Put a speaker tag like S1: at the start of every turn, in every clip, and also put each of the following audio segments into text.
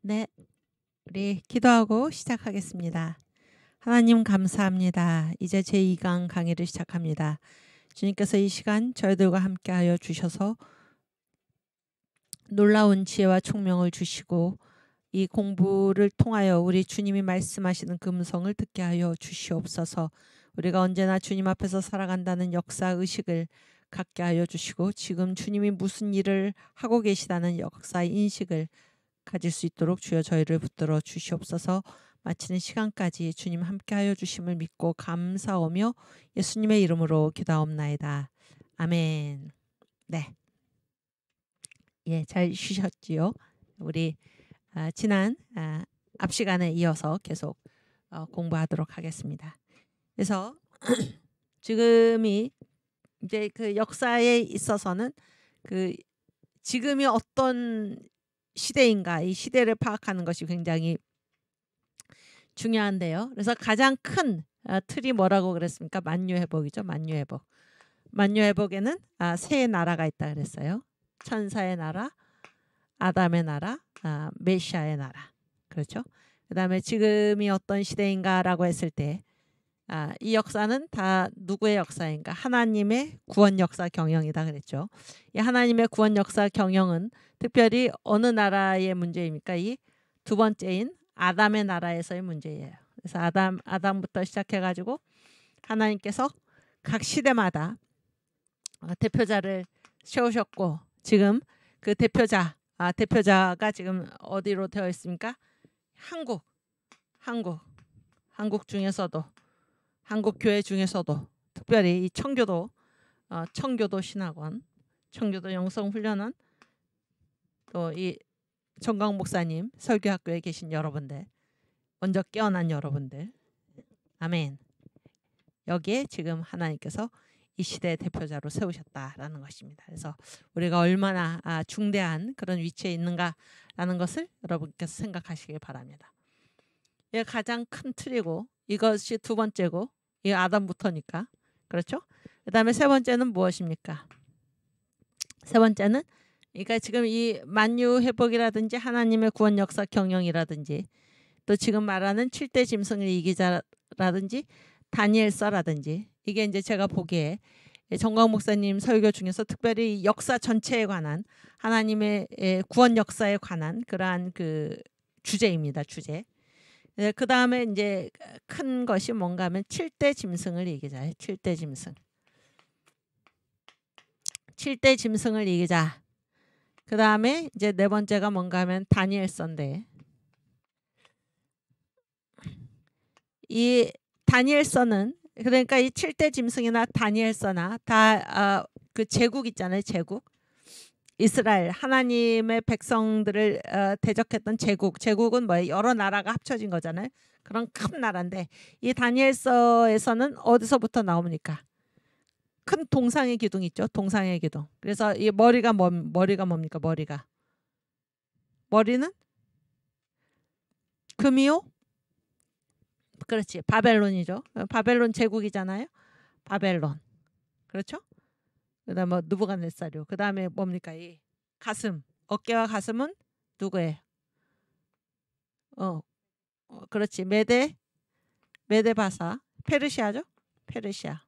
S1: 네, 우리 기도하고 시작하겠습니다. 하나님 감사합니다. 이제 제2강 강의를 시작합니다. 주님께서 이 시간 저희들과 함께하여 주셔서 놀라운 지혜와 총명을 주시고 이 공부를 통하여 우리 주님이 말씀하시는 그 음성을 듣게 하여 주시옵소서. 우리가 언제나 주님 앞에서 살아간다는 역사 의식을 갖게 하여 주시고 지금 주님이 무슨 일을 하고 계시다는 역사 인식을 가질 수 있도록 주여 저희를 붙들어 주시옵소서. 마치는 시간까지 주님 함께하여 주심을 믿고 감사하며 예수님의 이름으로 기도하옵나이다. 아멘. 네, 잘 쉬셨지요? 우리 지난 앞 시간에 이어서 계속 공부하도록 하겠습니다. 그래서 지금이 이제 그 역사에 있어서는 그 지금이 어떤 시대인가, 이 시대를 파악하는 것이 굉장히 중요한데요. 그래서 가장 큰 틀이 뭐라고 그랬습니까? 만유회복이죠. 만유회복. 만유회복에는 세 나라가 있다 그랬어요. 천사의 나라, 아담의 나라, 메시아의 나라. 그렇죠? 그 다음에 지금이 어떤 시대인가라고 했을 때 이 역사는 다 누구의 역사인가? 하나님의 구원 역사 경영이다 그랬죠. 이 하나님의 구원 역사 경영은 특별히 어느 나라의 문제입니까? 이 두 번째인 아담의 나라에서의 문제예요. 그래서 아담부터 시작해가지고 하나님께서 각 시대마다 대표자를 세우셨고 지금 그 대표자가 지금 어디로 되어 있습니까? 한국 중에서도 한국 교회 중에서도 특별히 이 청교도 신학원, 청교도 영성훈련원, 또 이 정광 목사님 설교학교에 계신 여러분들, 먼저 깨어난 여러분들, 아멘. 여기에 지금 하나님께서 이 시대의 대표자로 세우셨다라는 것입니다. 그래서 우리가 얼마나 중대한 그런 위치에 있는가라는 것을 여러분께서 생각하시길 바랍니다. 이게 가장 큰 틀이고 이것이 두 번째고 이 아담부터니까 그렇죠? 그 다음에 세 번째는 무엇입니까? 세 번째는 그러니까 지금 이 만유 회복이라든지 하나님의 구원 역사 경영이라든지 또 지금 말하는 7대 짐승을 이기자라든지 다니엘서라든지 이게 이제 제가 보기에 정광 목사님 설교 중에서 특별히 역사 전체에 관한 하나님의 구원 역사에 관한 그러한 그 주제입니다. 주제. 그 다음에 이제 큰 것이 뭔가 하면 7대 짐승을 이기자. 7대 짐승. 7대 짐승을 이기자. 그 다음에 이제 네 번째가 뭔가 하면 다니엘서인데 이 다니엘서는 그러니까 이 7대 짐승이나 다니엘서나 다 그 제국 있잖아요. 제국. 이스라엘 하나님의 백성들을 대적했던 제국은 뭐예요? 여러 나라가 합쳐진 거잖아요. 그런 큰 나라인데 이 다니엘서에서는 어디서부터 나옵니까? 큰 동상의 기둥 있죠. 동상의 기둥. 그래서 이 머리가 뭡니까? 머리는 금이요? 그렇지. 바벨론이죠. 바벨론 제국이잖아요. 바벨론. 그렇죠? 그다음에 뭐 느부갓네살이요. 그다음에 뭡니까? 이 가슴. 어깨와 가슴은 누구예요? 그렇지. 메데바사. 페르시아죠? 페르시아.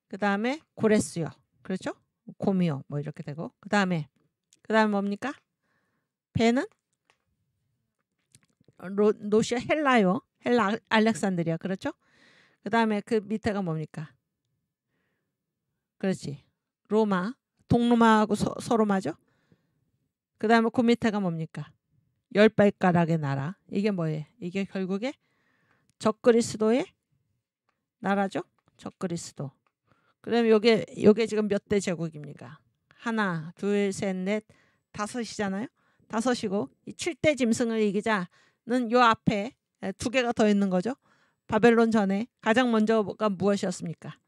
S1: 그다음에 고레스요. 그렇죠? 고미요. 뭐 이렇게 되고. 그다음에 뭡니까? 배는 노시아 헬라요. 헬라 알렉산드리아. 그렇죠? 그다음에 그 밑에가 뭡니까? 그렇지. 로마. 동로마하고 서로마죠. 그다음에 그 밑에가 뭡니까? 열 발가락의 나라. 이게 뭐예요? 이게 결국에 적그리스도의 나라죠. 적그리스도. 그다음에 요게 지금 몇 대 제국입니까? 하나, 둘, 셋, 넷, 다섯이잖아요. 다섯이고 이 7대 짐승을 이기자는 요 앞에 두 개가 더 있는 거죠. 바벨론 전에 가장 먼저가 무엇이었습니까?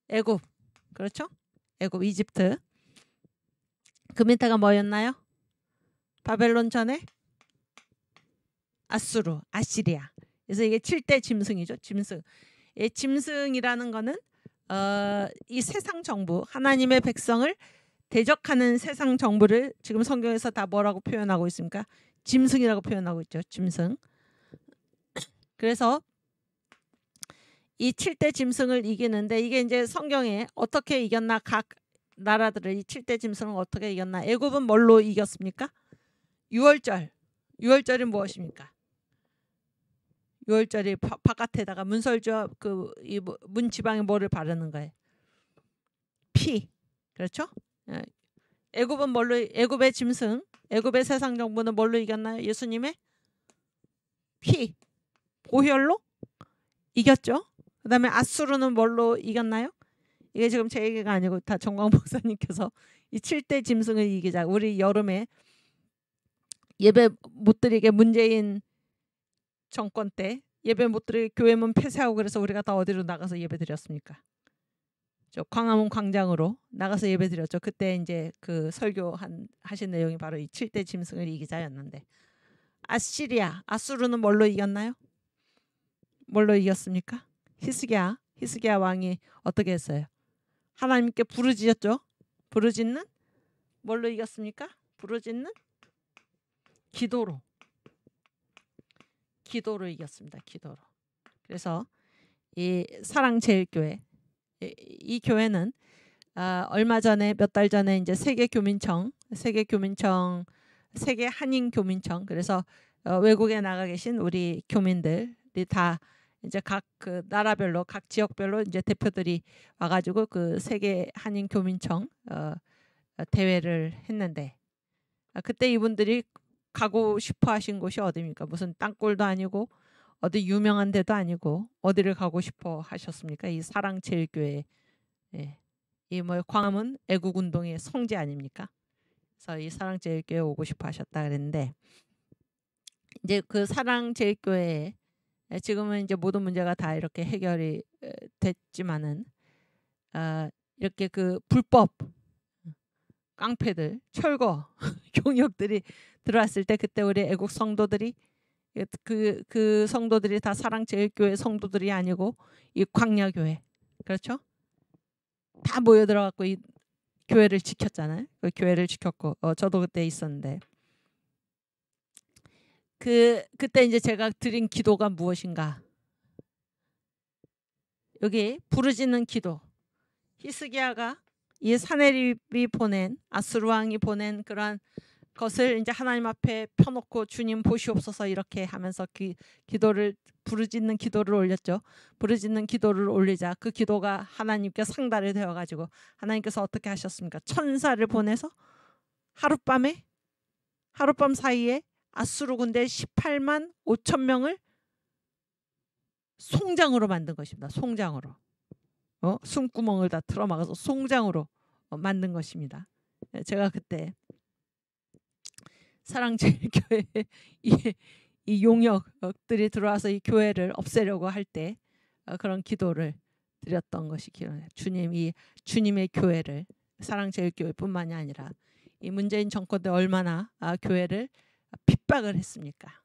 S1: 애굽. 그렇죠? 애굽, 이집트. 그 밑에가 뭐였나요? 바벨론 전에 아수르, 아시리아. 그래서 이게 7대 짐승이죠. 짐승. 이 짐승이라는 거는 이 세상 정부, 하나님의 백성을 대적하는 세상 정부를 지금 성경에서 다 뭐라고 표현하고 있습니까? 짐승이라고 표현하고 있죠. 짐승. 그래서 이 7대 짐승을 이기는데 이게 이제 성경에 어떻게 이겼나, 각 나라들을 이 7대 짐승을 어떻게 이겼나. 애굽은 뭘로 이겼습니까? 유월절. 유월절이 무엇입니까? 유월절이 바깥에다가 문설주와 이 문지방에 뭐를 바르는 거예요? 피. 그렇죠? 애굽은 뭘로, 애굽의 짐승, 애굽의 세상 정부는 뭘로 이겼나요? 예수님의 피, 보혈로 이겼죠. 그 다음에 아수르는 뭘로 이겼나요? 이게 지금 제 얘기가 아니고 다 정광 목사님께서 이 7대 짐승을 이기자. 우리 여름에 예배 못 드리게 문재인 정권 때 예배 못 드리게 교회 문 폐쇄하고 그래서 우리가 다 어디로 나가서 예배 드렸습니까? 저 광화문 광장으로 나가서 예배 드렸죠. 그때 이제 그 설교 하신 내용이 바로 이 7대 짐승을 이기자였는데, 아시리아, 아수르는 뭘로 이겼나요? 뭘로 이겼습니까? 히스기야 왕이 어떻게 했어요? 하나님께 부르짖었죠. 부르짖는 뭘로 이겼습니까? 부르짖는 기도로 이겼습니다. 기도로. 그래서 이 사랑제일교회, 이 교회는 얼마 전에, 몇 달 전에 이제 세계 한인교민청, 그래서 외국에 나가 계신 우리 교민들이 다 이제 각 그 나라별로, 각 지역별로 이제 대표들이 와가지고 그 세계 한인교민청 대회를 했는데, 그때 이분들이 가고 싶어 하신 곳이 어디입니까? 무슨 땅굴도 아니고 어디 유명한 데도 아니고 어디를 가고 싶어 하셨습니까? 이 사랑제일교회. 예. 이 뭐 광화문 애국운동의 성지 아닙니까? 그래서 이 사랑제일교회 오고 싶어 하셨다 그랬는데, 이제 그 사랑제일교회에 지금은 이제 모든 문제가 다 이렇게 해결이 됐지만은 이렇게 그 불법 깡패들, 철거 경력들이 들어왔을 때, 그때 우리 애국 성도들이 그 성도들이 다 사랑제일교회 성도들이 아니고 이 광야교회, 그렇죠? 다 모여 들어갖고 이 교회를 지켰잖아요. 그 교회를 지켰고 저도 그때 있었는데, 그때 이제 제가 드린 기도가 무엇인가? 여기 부르짖는 기도. 히스기야가 이 사네립이 보낸, 아수르 왕이 보낸 그러한 것을 이제 하나님 앞에 펴놓고 주님 보시옵소서 이렇게 하면서 기도를, 부르짖는 기도를 올렸죠. 부르짖는 기도를 올리자 그 기도가 하나님께 상달이 되어가지고 하나님께서 어떻게 하셨습니까? 천사를 보내서 하룻밤 사이에 아수르 군대 18만 5천 명을 송장으로 만든 것입니다. 송장으로. 숨구멍을 다 틀어막아서 송장으로 만든 것입니다. 제가 그때 사랑제일교회에 이 용역들이 들어와서 이 교회를 없애려고 할 때 그런 기도를 드렸던 것이 기억나요. 주님의 교회를, 사랑제일교회뿐만이 아니라 이 문재인 정권 때 얼마나 교회를 핍박을 했습니까?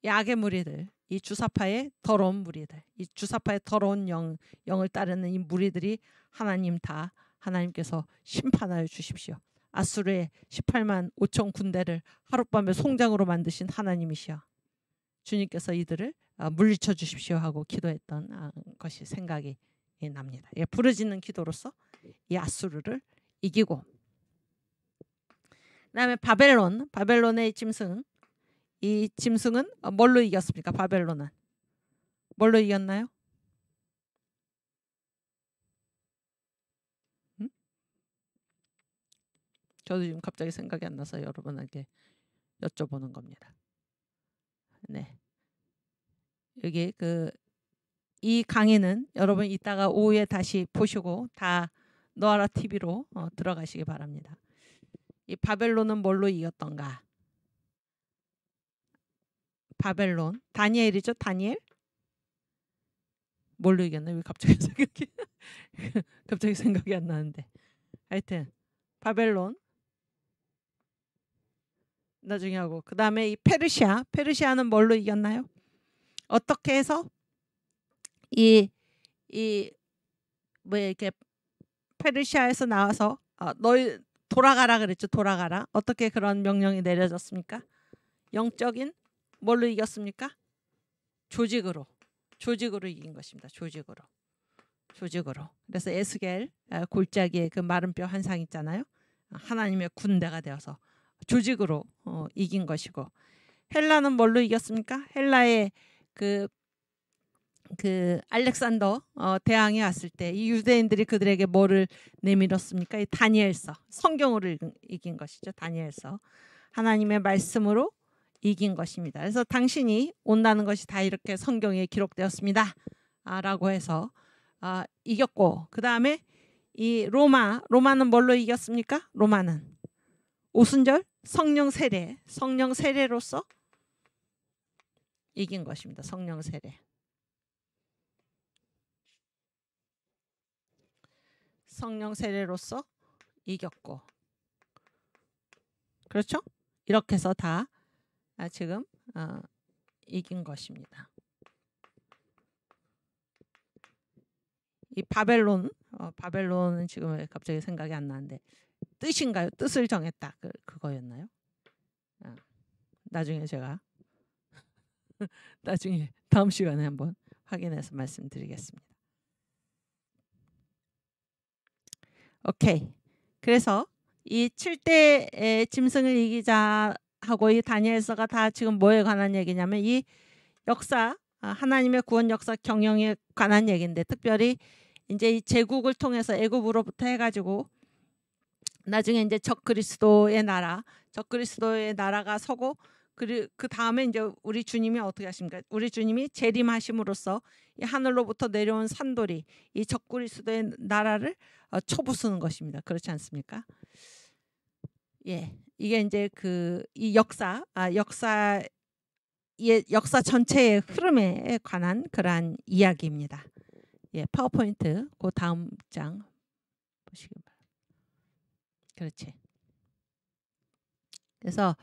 S1: 이 악의 무리들, 이 주사파의 더러운 무리들, 이 주사파의 더러운 영을 따르는 이 무리들이 하나님께서 심판하여 주십시오. 아수르의 18만 5천 군대를 하룻밤에 송장으로 만드신 하나님이시여, 주님께서 이들을 물리쳐 주십시오 하고 기도했던 것이 생각이 납니다. 부르짖는 기도로서 이 아수르를 이기고, 그다음에 바벨론의 짐승, 이 짐승은 뭘로 이겼습니까? 바벨론은 뭘로 이겼나요? 저도 지금 갑자기 생각이 안 나서 여러분에게 여쭤보는 겁니다. 네, 여기 이 강의는 여러분 이따가 오후에 다시 보시고 다 노아라 TV로 들어가시기 바랍니다. 이 바벨론은 뭘로 이겼던가? 바벨론, 다니엘이죠. 다니엘 뭘로 이겼나? 왜 갑자기 생각이 안 나는데, 하여튼 바벨론 나중에 하고, 그 다음에 이 페르시아는 뭘로 이겼나요? 어떻게 해서 뭐 이렇게 페르시아에서 나와서 너희 돌아가라 그랬죠. 돌아가라. 어떻게 그런 명령이 내려졌습니까? 영적인 뭘로 이겼습니까? 조직으로 이긴 것입니다. 조직으로. 그래서 에스겔 골짜기에 그 마른 뼈 환상 있잖아요. 하나님의 군대가 되어서 조직으로 이긴 것이고, 헬라는 뭘로 이겼습니까? 헬라의 그 알렉산더 대왕이 왔을 때 이 유대인들이 그들에게 뭐를 내밀었습니까? 이 다니엘서, 성경으로 이긴 것이죠. 다니엘서, 하나님의 말씀으로 이긴 것입니다. 그래서 당신이 온다는 것이 다 이렇게 성경에 기록되었습니다. 라고 해서 이겼고, 그 다음에 이 로마는 뭘로 이겼습니까? 로마는 오순절 성령 세례로서 이긴 것입니다. 성령 세례. 성령 세례로서 이겼고, 그렇죠? 이렇게 해서 다 지금 이긴 것입니다. 이 바벨론은 지금 왜 갑자기 생각이 안 나는데, 뜻인가요? 뜻을 정했다. 그거였나요? 나중에 제가 나중에 다음 시간에 한번 확인해서 말씀드리겠습니다. 오케이. 그래서 이 7대 짐승을 이기자 하고 이 다니엘서가 다 지금 뭐에 관한 얘기냐면 이 역사, 하나님의 구원 역사 경영에 관한 얘기인데, 특별히 이제 이 제국을 통해서 애굽으로부터 해가지고 나중에 이제 적그리스도의 나라가 서고, 그 다음에 이제 우리 주님이 어떻게 하십니까? 우리 주님이 재림하심으로써 이 하늘로부터 내려온 산돌이 이 적그리스도의 나라를 쳐부수는 것입니다. 그렇지 않습니까? 예, 이게 이제 이 역사 전체의 흐름에 관한 그러한 이야기입니다. 예, 파워포인트 그 다음 장 보시기 바랍니다. 그렇지. 그래서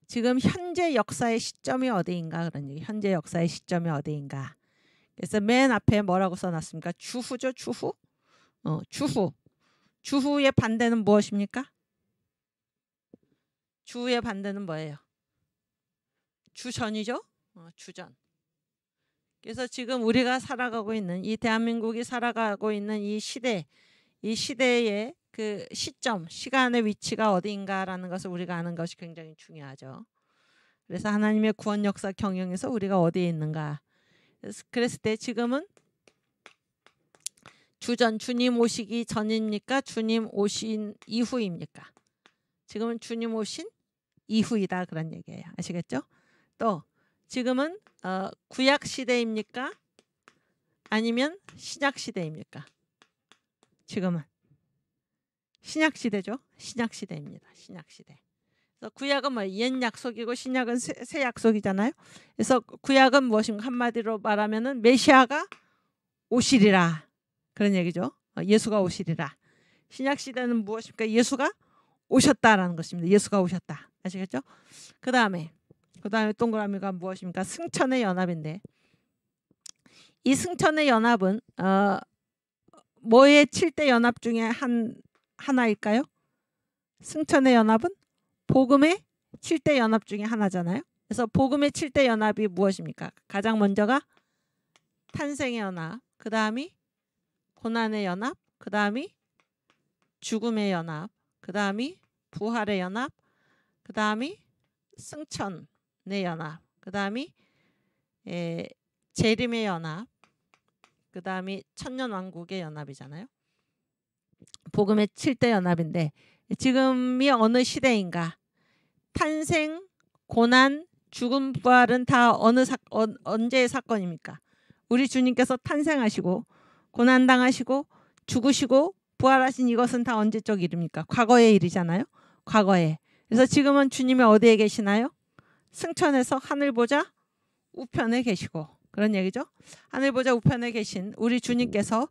S1: 지금 현재 역사의 시점이 어디인가, 그런 얘기. 현재 역사의 시점이 어디인가. 그래서 맨 앞에 뭐라고 써놨습니까? 주후죠, 주후. 주후의 반대는 무엇입니까? 주후의 반대는 뭐예요? 주전이죠. 주전. 그래서 지금 우리가 살아가고 있는, 이 대한민국이 살아가고 있는 이 시대의 그 시점, 시간의 위치가 어디인가라는 것을 우리가 아는 것이 굉장히 중요하죠. 그래서 하나님의 구원 역사 경영에서 우리가 어디에 있는가. 그랬을 때 지금은 주전, 주님 오시기 전입니까? 주님 오신 이후입니까? 지금은 주님 오신 이후이다, 그런 얘기예요. 아시겠죠? 또 지금은 구약 시대입니까? 아니면 신약 시대입니까? 지금은 신약 시대죠. 신약 시대입니다. 신약 시대. 그래서 구약은 뭐 옛 약속이고 신약은 새 약속이잖아요. 그래서 구약은 무엇인가, 한마디로 말하면은 메시아가 오시리라, 그런 얘기죠. 예수가 오시리라. 신약 시대는 무엇입니까? 예수가 오셨다라는 것입니다. 예수가 오셨다. 아시겠죠? 그 다음에 동그라미가 무엇입니까? 승천의 연합인데, 이 승천의 연합은 뭐의 7대 연합 중에 하나일까요? 승천의 연합은 복음의 7대 연합 중에 하나잖아요. 그래서 복음의 7대 연합이 무엇입니까? 가장 먼저가 탄생의 연합, 그 다음이 고난의 연합, 그 다음이 죽음의 연합, 그 다음이 부활의 연합, 그 다음이 승천의 연합, 그 다음이 재림의 연합, 그 다음이 천년왕국의 연합이잖아요. 복음의 7대 연합인데, 지금이 어느 시대인가? 탄생, 고난, 죽음, 부활은 다 언제의 사건입니까? 우리 주님께서 탄생하시고 고난당하시고 죽으시고 부활하신 이것은 다 언제적 일입니까? 과거의 일이잖아요. 과거에. 그래서 지금은 주님이 어디에 계시나요? 승천해서 하늘 보좌 우편에 계시고, 그런 얘기죠. 하늘 보좌 우편에 계신 우리 주님께서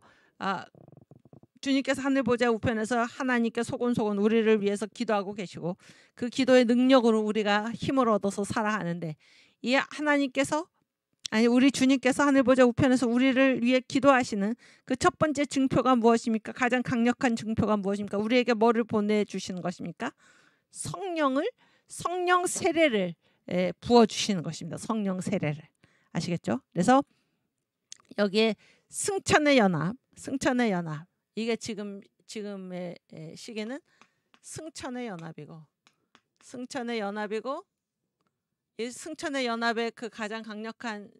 S1: 하늘 보좌 우편에서 하나님께 소곤소곤 우리를 위해서 기도하고 계시고, 그 기도의 능력으로 우리가 힘을 얻어서 살아가는데, 이 하나님께서 아니 우리 주님께서 하늘 보좌 우편에서 우리를 위해 기도하시는 그 첫 번째 증표가 무엇입니까? 가장 강력한 증표가 무엇입니까? 우리에게 뭐를 보내주시는 것입니까? 성령 세례를 부어주시는 것입니다. 성령 세례를. 아시겠죠? 그래서 여기에 승천의 연합 이게 지금의 시기는 승천의 연합이고 이 승천의 연합의 그 가장 강력한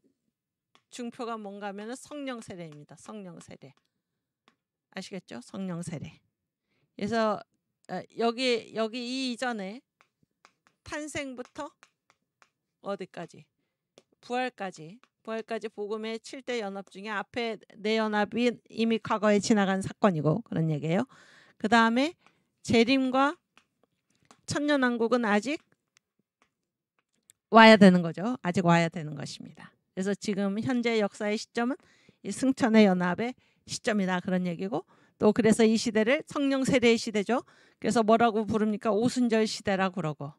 S1: 증표가 뭔가 하면 성령 세례입니다. 성령 세례. 아시겠죠? 성령 세례. 그래서 여기 이 이전에 탄생부터 어디까지? 부활까지 복음의 7대 연합 중에 앞에 4연합이 이미 과거에 지나간 사건이고 그런 얘기예요. 그 다음에 재림과 천년왕국은 아직 와야 되는 거죠. 아직 와야 되는 것입니다. 그래서 지금 현재 역사의 시점은 이 승천의 연합의 시점이다 그런 얘기고 또 그래서 이 시대를 성령 세례의 시대죠. 그래서 뭐라고 부릅니까? 오순절 시대라고 그러고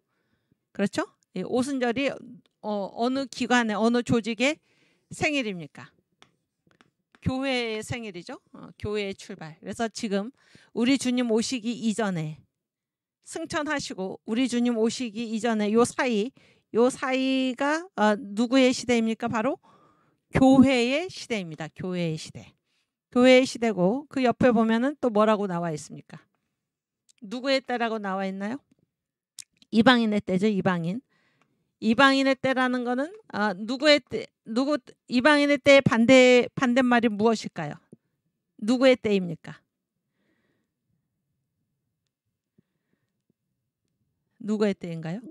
S1: 그렇죠? 이 오순절이 어느 기관의 어느 조직의 생일입니까? 교회의 생일이죠. 교회의 출발. 그래서 지금 우리 주님 오시기 이전에 승천하시고 우리 주님 오시기 이전에 요 사이가 누구의 시대입니까? 바로 교회의 시대입니다. 교회의 시대. 교회의 시대고 그 옆에 보면은 또 뭐라고 나와 있습니까? 누구의 때라고 나와 있나요? 이방인의 때죠. 이방인의 때라는 거는 누구의 때? 이방인의 때의 반대말이 무엇일까요? 누구의 때입니까? 누구의 때인가요?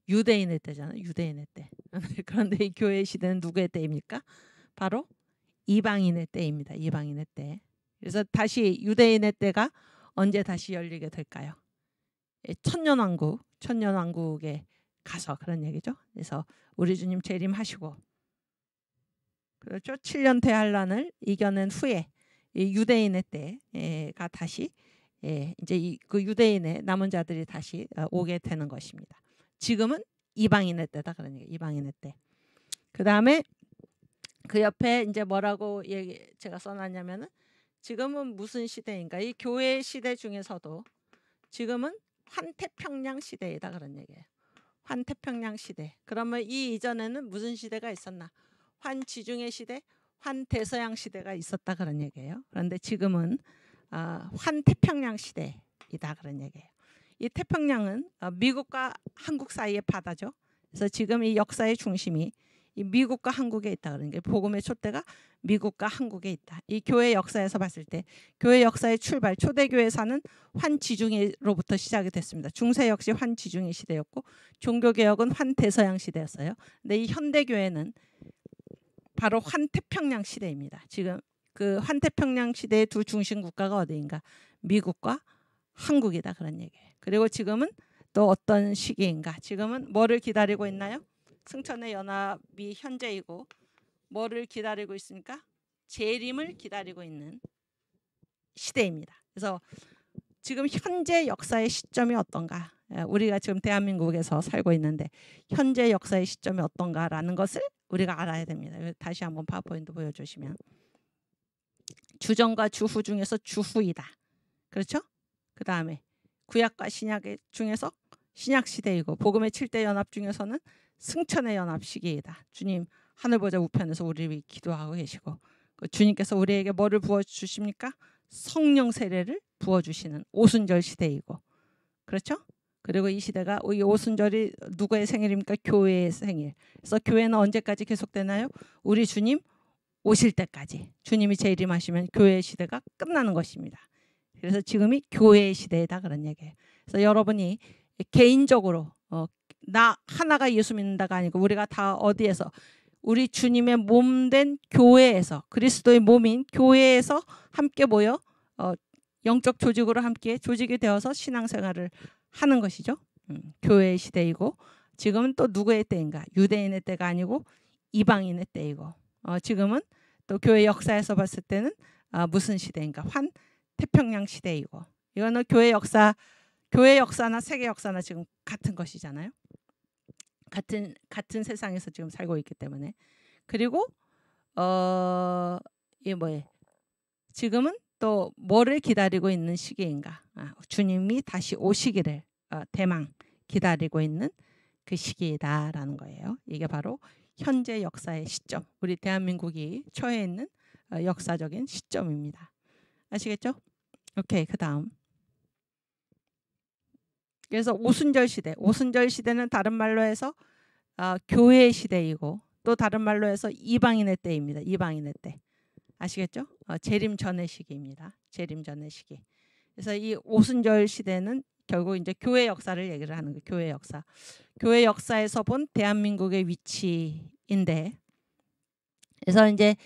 S1: 유대인의 때잖아요. 유대인의 때. 그런데 이 교회의 시대는 누구의 때입니까? 바로 이방인의 때입니다. 이방인의 때. 그래서 다시 유대인의 때가 언제 다시 열리게 될까요? 천년왕국에 가서 그런 얘기죠. 그래서 우리 주님 재림하시고 그렇죠. 7년 대환란을 이겨낸 후에 이 유대인의 때가 다시 이제 그 유대인의 남은 자들이 다시 오게 되는 것입니다. 지금은 이방인의 때다 그런 얘기. 이방인의 때. 그 다음에 그 옆에 이제 뭐라고 제가 써놨냐면은 지금은 무슨 시대인가? 이 교회 시대 중에서도 지금은 환태평양 시대이다 그런 얘기예요. 환태평양 시대. 그러면 이 이전에는 무슨 시대가 있었나? 환지중해 시대, 환대서양 시대가 있었다 그런 얘기예요. 그런데 지금은 환태평양 시대이다 그런 얘기예요. 이 태평양은 미국과 한국 사이의 바다죠. 그래서 지금 이 역사의 중심이 이 미국과 한국에 있다 그런 게 복음의 촛대가 미국과 한국에 있다. 이 교회 역사에서 봤을 때 교회 역사의 출발 초대교회사는 환지중해로부터 시작이 됐습니다. 중세 역시 환지중해 시대였고 종교개혁은 환대서양 시대였어요. 근데 이 현대교회는 바로 환태평양 시대입니다. 지금 그 환태평양 시대의 두 중심 국가가 어디인가? 미국과 한국이다 그런 얘기예요. 그리고 지금은 또 어떤 시기인가? 지금은 뭐를 기다리고 있나요? 승천의 연합이 현재이고 뭐를 기다리고 있습니까? 재림을 기다리고 있는 시대입니다. 그래서 지금 현재 역사의 시점이 어떤가? 우리가 지금 대한민국에서 살고 있는데 현재 역사의 시점이 어떤가라는 것을 우리가 알아야 됩니다. 다시 한번 파워포인트 보여주시면 주전과 주후 중에서 주후이다. 그렇죠? 그 다음에 구약과 신약 중에서 신약 시대이고 복음의 7대 연합 중에서는 승천의 연합 시기이다. 주님 하늘 보좌 우편에서 우리를 위해 기도하고 계시고 주님께서 우리에게 뭐를 부어주십니까? 성령 세례를 부어주시는 오순절 시대이고 그렇죠? 그리고 이 시대가 이 오순절이 누구의 생일입니까? 교회의 생일. 그래서 교회는 언제까지 계속되나요? 우리 주님 오실 때까지. 주님이 재림하시면 교회의 시대가 끝나는 것입니다. 그래서 지금이 교회의 시대다 그런 얘기예요. 그래서 여러분이 개인적으로 나 하나가 예수 믿는다가 아니고 우리가 다 어디에서 우리 주님의 몸된 교회에서 그리스도의 몸인 교회에서 함께 모여 영적 조직으로 함께 조직이 되어서 신앙생활을 하는 것이죠. 교회의 시대이고 지금은 또 누구의 때인가? 유대인의 때가 아니고 이방인의 때이고 지금은 또 교회 역사에서 봤을 때는 무슨 시대인가? 환태평양 시대이고 이거는 교회 역사나 세계 역사나 지금 같은 것이잖아요. 같은 세상에서 지금 살고 있기 때문에 그리고 이 뭐예요? 지금은 또 뭐를 기다리고 있는 시기인가? 주님이 다시 오시기를 대망 기다리고 있는 그 시기다라는 거예요. 이게 바로 현재 역사의 시점, 우리 대한민국이 처해 있는 역사적인 시점입니다. 아시겠죠? 오케이, 그 다음. 그래서 오순절 시대, 오순절 시대는 다른 말로 해서 교회의 시대이고 또 다른 말로 해서 이방인의 때입니다. 이방인의 때. 아시겠죠? 재림 전의 시기입니다. 재림 전의 시기. 그래서 이 오순절 시대는 결국 이제 교회 역사를 얘기를 하는 거예요. 교회 역사. 교회 역사에서 본 대한민국의 위치인데, 그래서 이제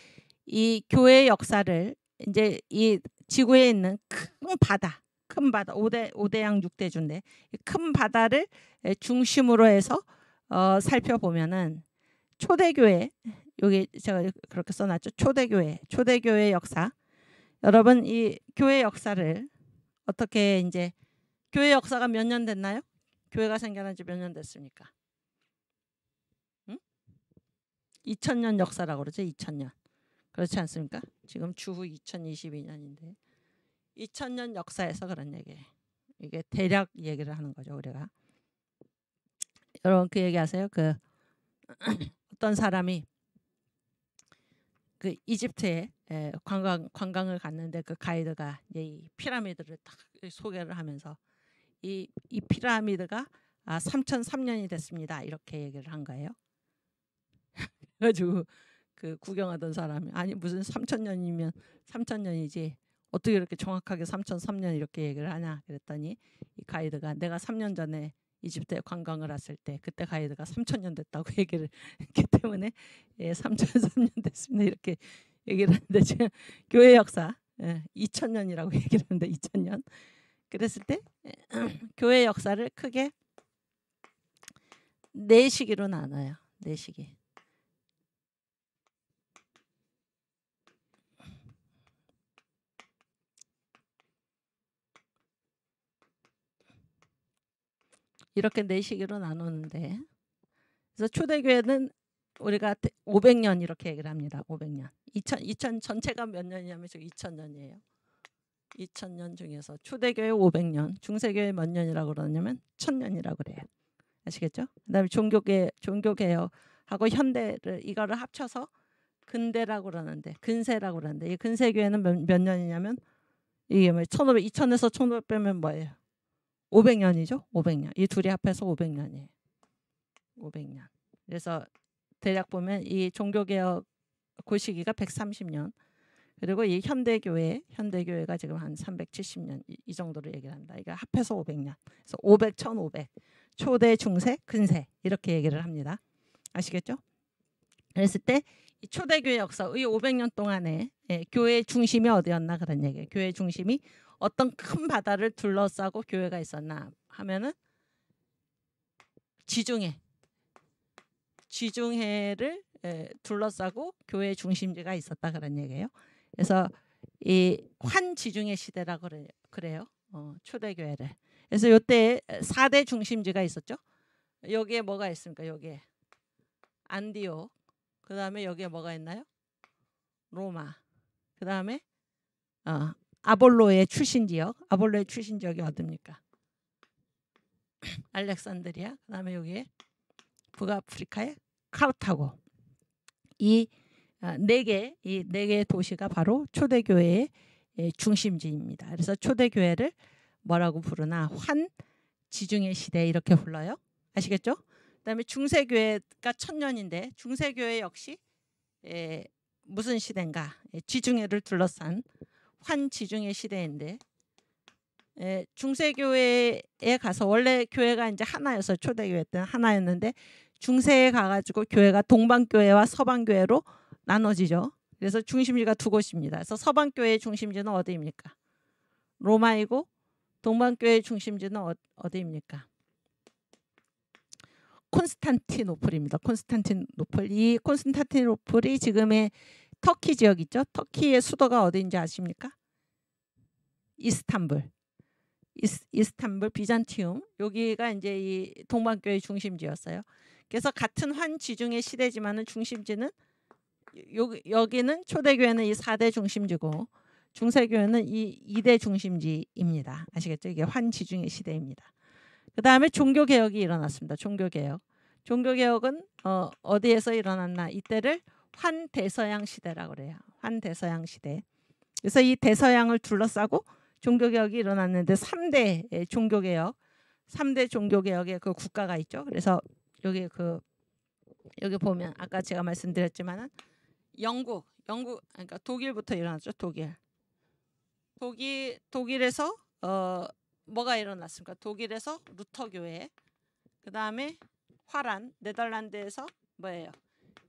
S1: 이 교회 역사를 이제 이 지구에 있는 큰 바다 5대양 6대주인데 큰 바다를 중심으로 해서 살펴보면은 초대교회, 여기 제가 그렇게 써놨죠. 초대교회 역사. 여러분 이 교회 역사를 어떻게 이제 교회 역사가 몇 년 됐나요? 교회가 생겨난 지 몇 년 됐습니까? 2000년 역사라고 그러죠. 2000년. 그렇지 않습니까? 지금 주후 2022년인데 2000년 역사에서 그런 얘기예요. 이게 대략 얘기를 하는 거죠. 우리가. 여러분 그 얘기하세요. 그 어떤 사람이 그 이집트에 관광을 갔는데 그 가이드가 이 피라미드를 딱 소개를 하면서 이 피라미드가 3003년이 됐습니다. 이렇게 얘기를 한 거예요. 그래가지고 그 구경하던 사람이 아니 무슨 3000년이면 3000년이지 어떻게 이렇게 정확하게 3003년 이렇게 얘기를 하냐 그랬더니 이 가이드가 내가 3년 전에 이집트에 관광을 왔을 때 그때 가이드가 3000년 됐다고 얘기를 했기 때문에 3003년 됐습니다. 이렇게 얘기를 하는데 지금 교회 역사 2000년이라고 얘기를 하는데 2000년 그랬을 때 교회 역사를 크게 4시기로 나눠요. 4시기. 이렇게 4시기로 나누는데 그래서 초대교회는 우리가 500년 이렇게 얘기를 합니다. 500년. 2000 전체가 몇 년이냐면 지금 2000년이에요. 2000년 중에서 초대교회 500년, 중세교회 몇 년이라고 그러냐면 1000년이라고 그래요. 아시겠죠? 그다음에 종교개혁하고 현대를 이거를 합쳐서 근대라고 그러는데 근세라고 그러는데 이 근세교회는 몇 년이냐면 이게 뭐 1500, 2000에서 1500 빼면 뭐예요? 500년이죠. 500년. 이 둘이 합해서 500년이에요. 500년. 그래서 대략 보면 이 종교개혁 그 시기가 130년. 그리고 이 현대교회가 지금 한 370년 이 정도로 얘기를 한다. 이게 합해서 500년. 그래서 500, 1500. 초대, 중세, 근세 이렇게 얘기를 합니다. 아시겠죠? 그랬을 때 이 초대교회 역사, 이 500년 동안에 교회의 중심이 어디였나 그런 얘기예요. 교회의 중심이 어떤 큰 바다를 둘러싸고 교회가 있었나 하면은 지중해를 둘러싸고 교회의 중심지가 있었다 그런 얘기예요. 그래서 이 환지중해 시대라고 그래요. 초대교회를. 그래서 이때 4대 중심지가 있었죠. 여기에 뭐가 있습니까? 여기에 안디옥. 그 다음에 여기에 뭐가 있나요? 로마. 그 다음에 아볼로의 출신 지역이 어딥니까? 알렉산드리아. 그 다음에 여기에 북아프리카의 카르타고. 이 네 개의 도시가 바로 초대교회의 중심지입니다. 그래서 초대교회를 뭐라고 부르나 환지중해 시대 이렇게 불러요. 아시겠죠? 그다음에 중세교회가 1000년인데 중세교회 역시 무슨 시대인가? 지중해를 둘러싼 환지중해 시대인데 중세교회에 가서 원래 교회가 이제 하나여서 초대교회 때는 하나였는데 중세에 가가지고 교회가 동방교회와 서방교회로 나눠지죠. 그래서 중심지가 두 곳입니다. 그래서 서방교회의 중심지는 어디입니까? 로마이고 동방교회의 중심지는 어디입니까? 콘스탄티노플입니다. 이 콘스탄티노플이 지금의 터키 지역 있죠? 터키의 수도가 어디인지 아십니까? 이스탄불 비잔티움 여기가 이제 이 동방교회 중심지였어요. 그래서 같은 환지중해 시대지만은 중심지는 여기는 초대교회는 이 4대 중심지고 중세교회는 이 2대 중심지입니다. 아시겠죠? 이게 환지중의 시대입니다. 그 다음에 종교개혁이 일어났습니다. 종교개혁은 어디에서 일어났나? 이때를 환대서양 시대라고 그래요. 환대서양 시대. 그래서 이 대서양을 둘러싸고 종교개혁이 일어났는데 3대 종교개혁, 3대 종교개혁의 그 국가가 있죠. 그래서 여기 보면 아까 제가 말씀드렸지만은 영국 그러니까 독일부터 일어났죠. 독일에서 뭐가 일어났습니까? 독일에서 루터교회, 그 다음에 화란, 네덜란드에서 뭐예요?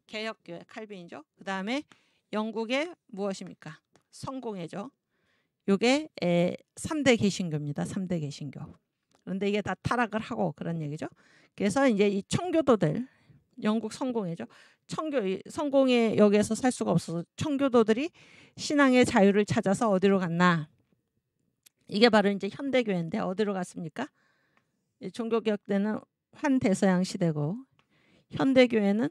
S1: 개혁교회, 칼빈이죠. 그 다음에 영국의 무엇입니까? 성공회죠. 요게 3대 개신교입니다. 3대 개신교. 그런데 이게 다 타락을 하고 그런 얘기죠. 그래서 이제 이 청교도들, 영국 성공회죠. 성공회 여기에서 살 수가 없어서 청교도들이 신앙의 자유를 찾아서 어디로 갔나? 이게 바로 이제 현대교회인데 어디로 갔습니까? 종교개혁 때는 환대서양 시대고 현대교회는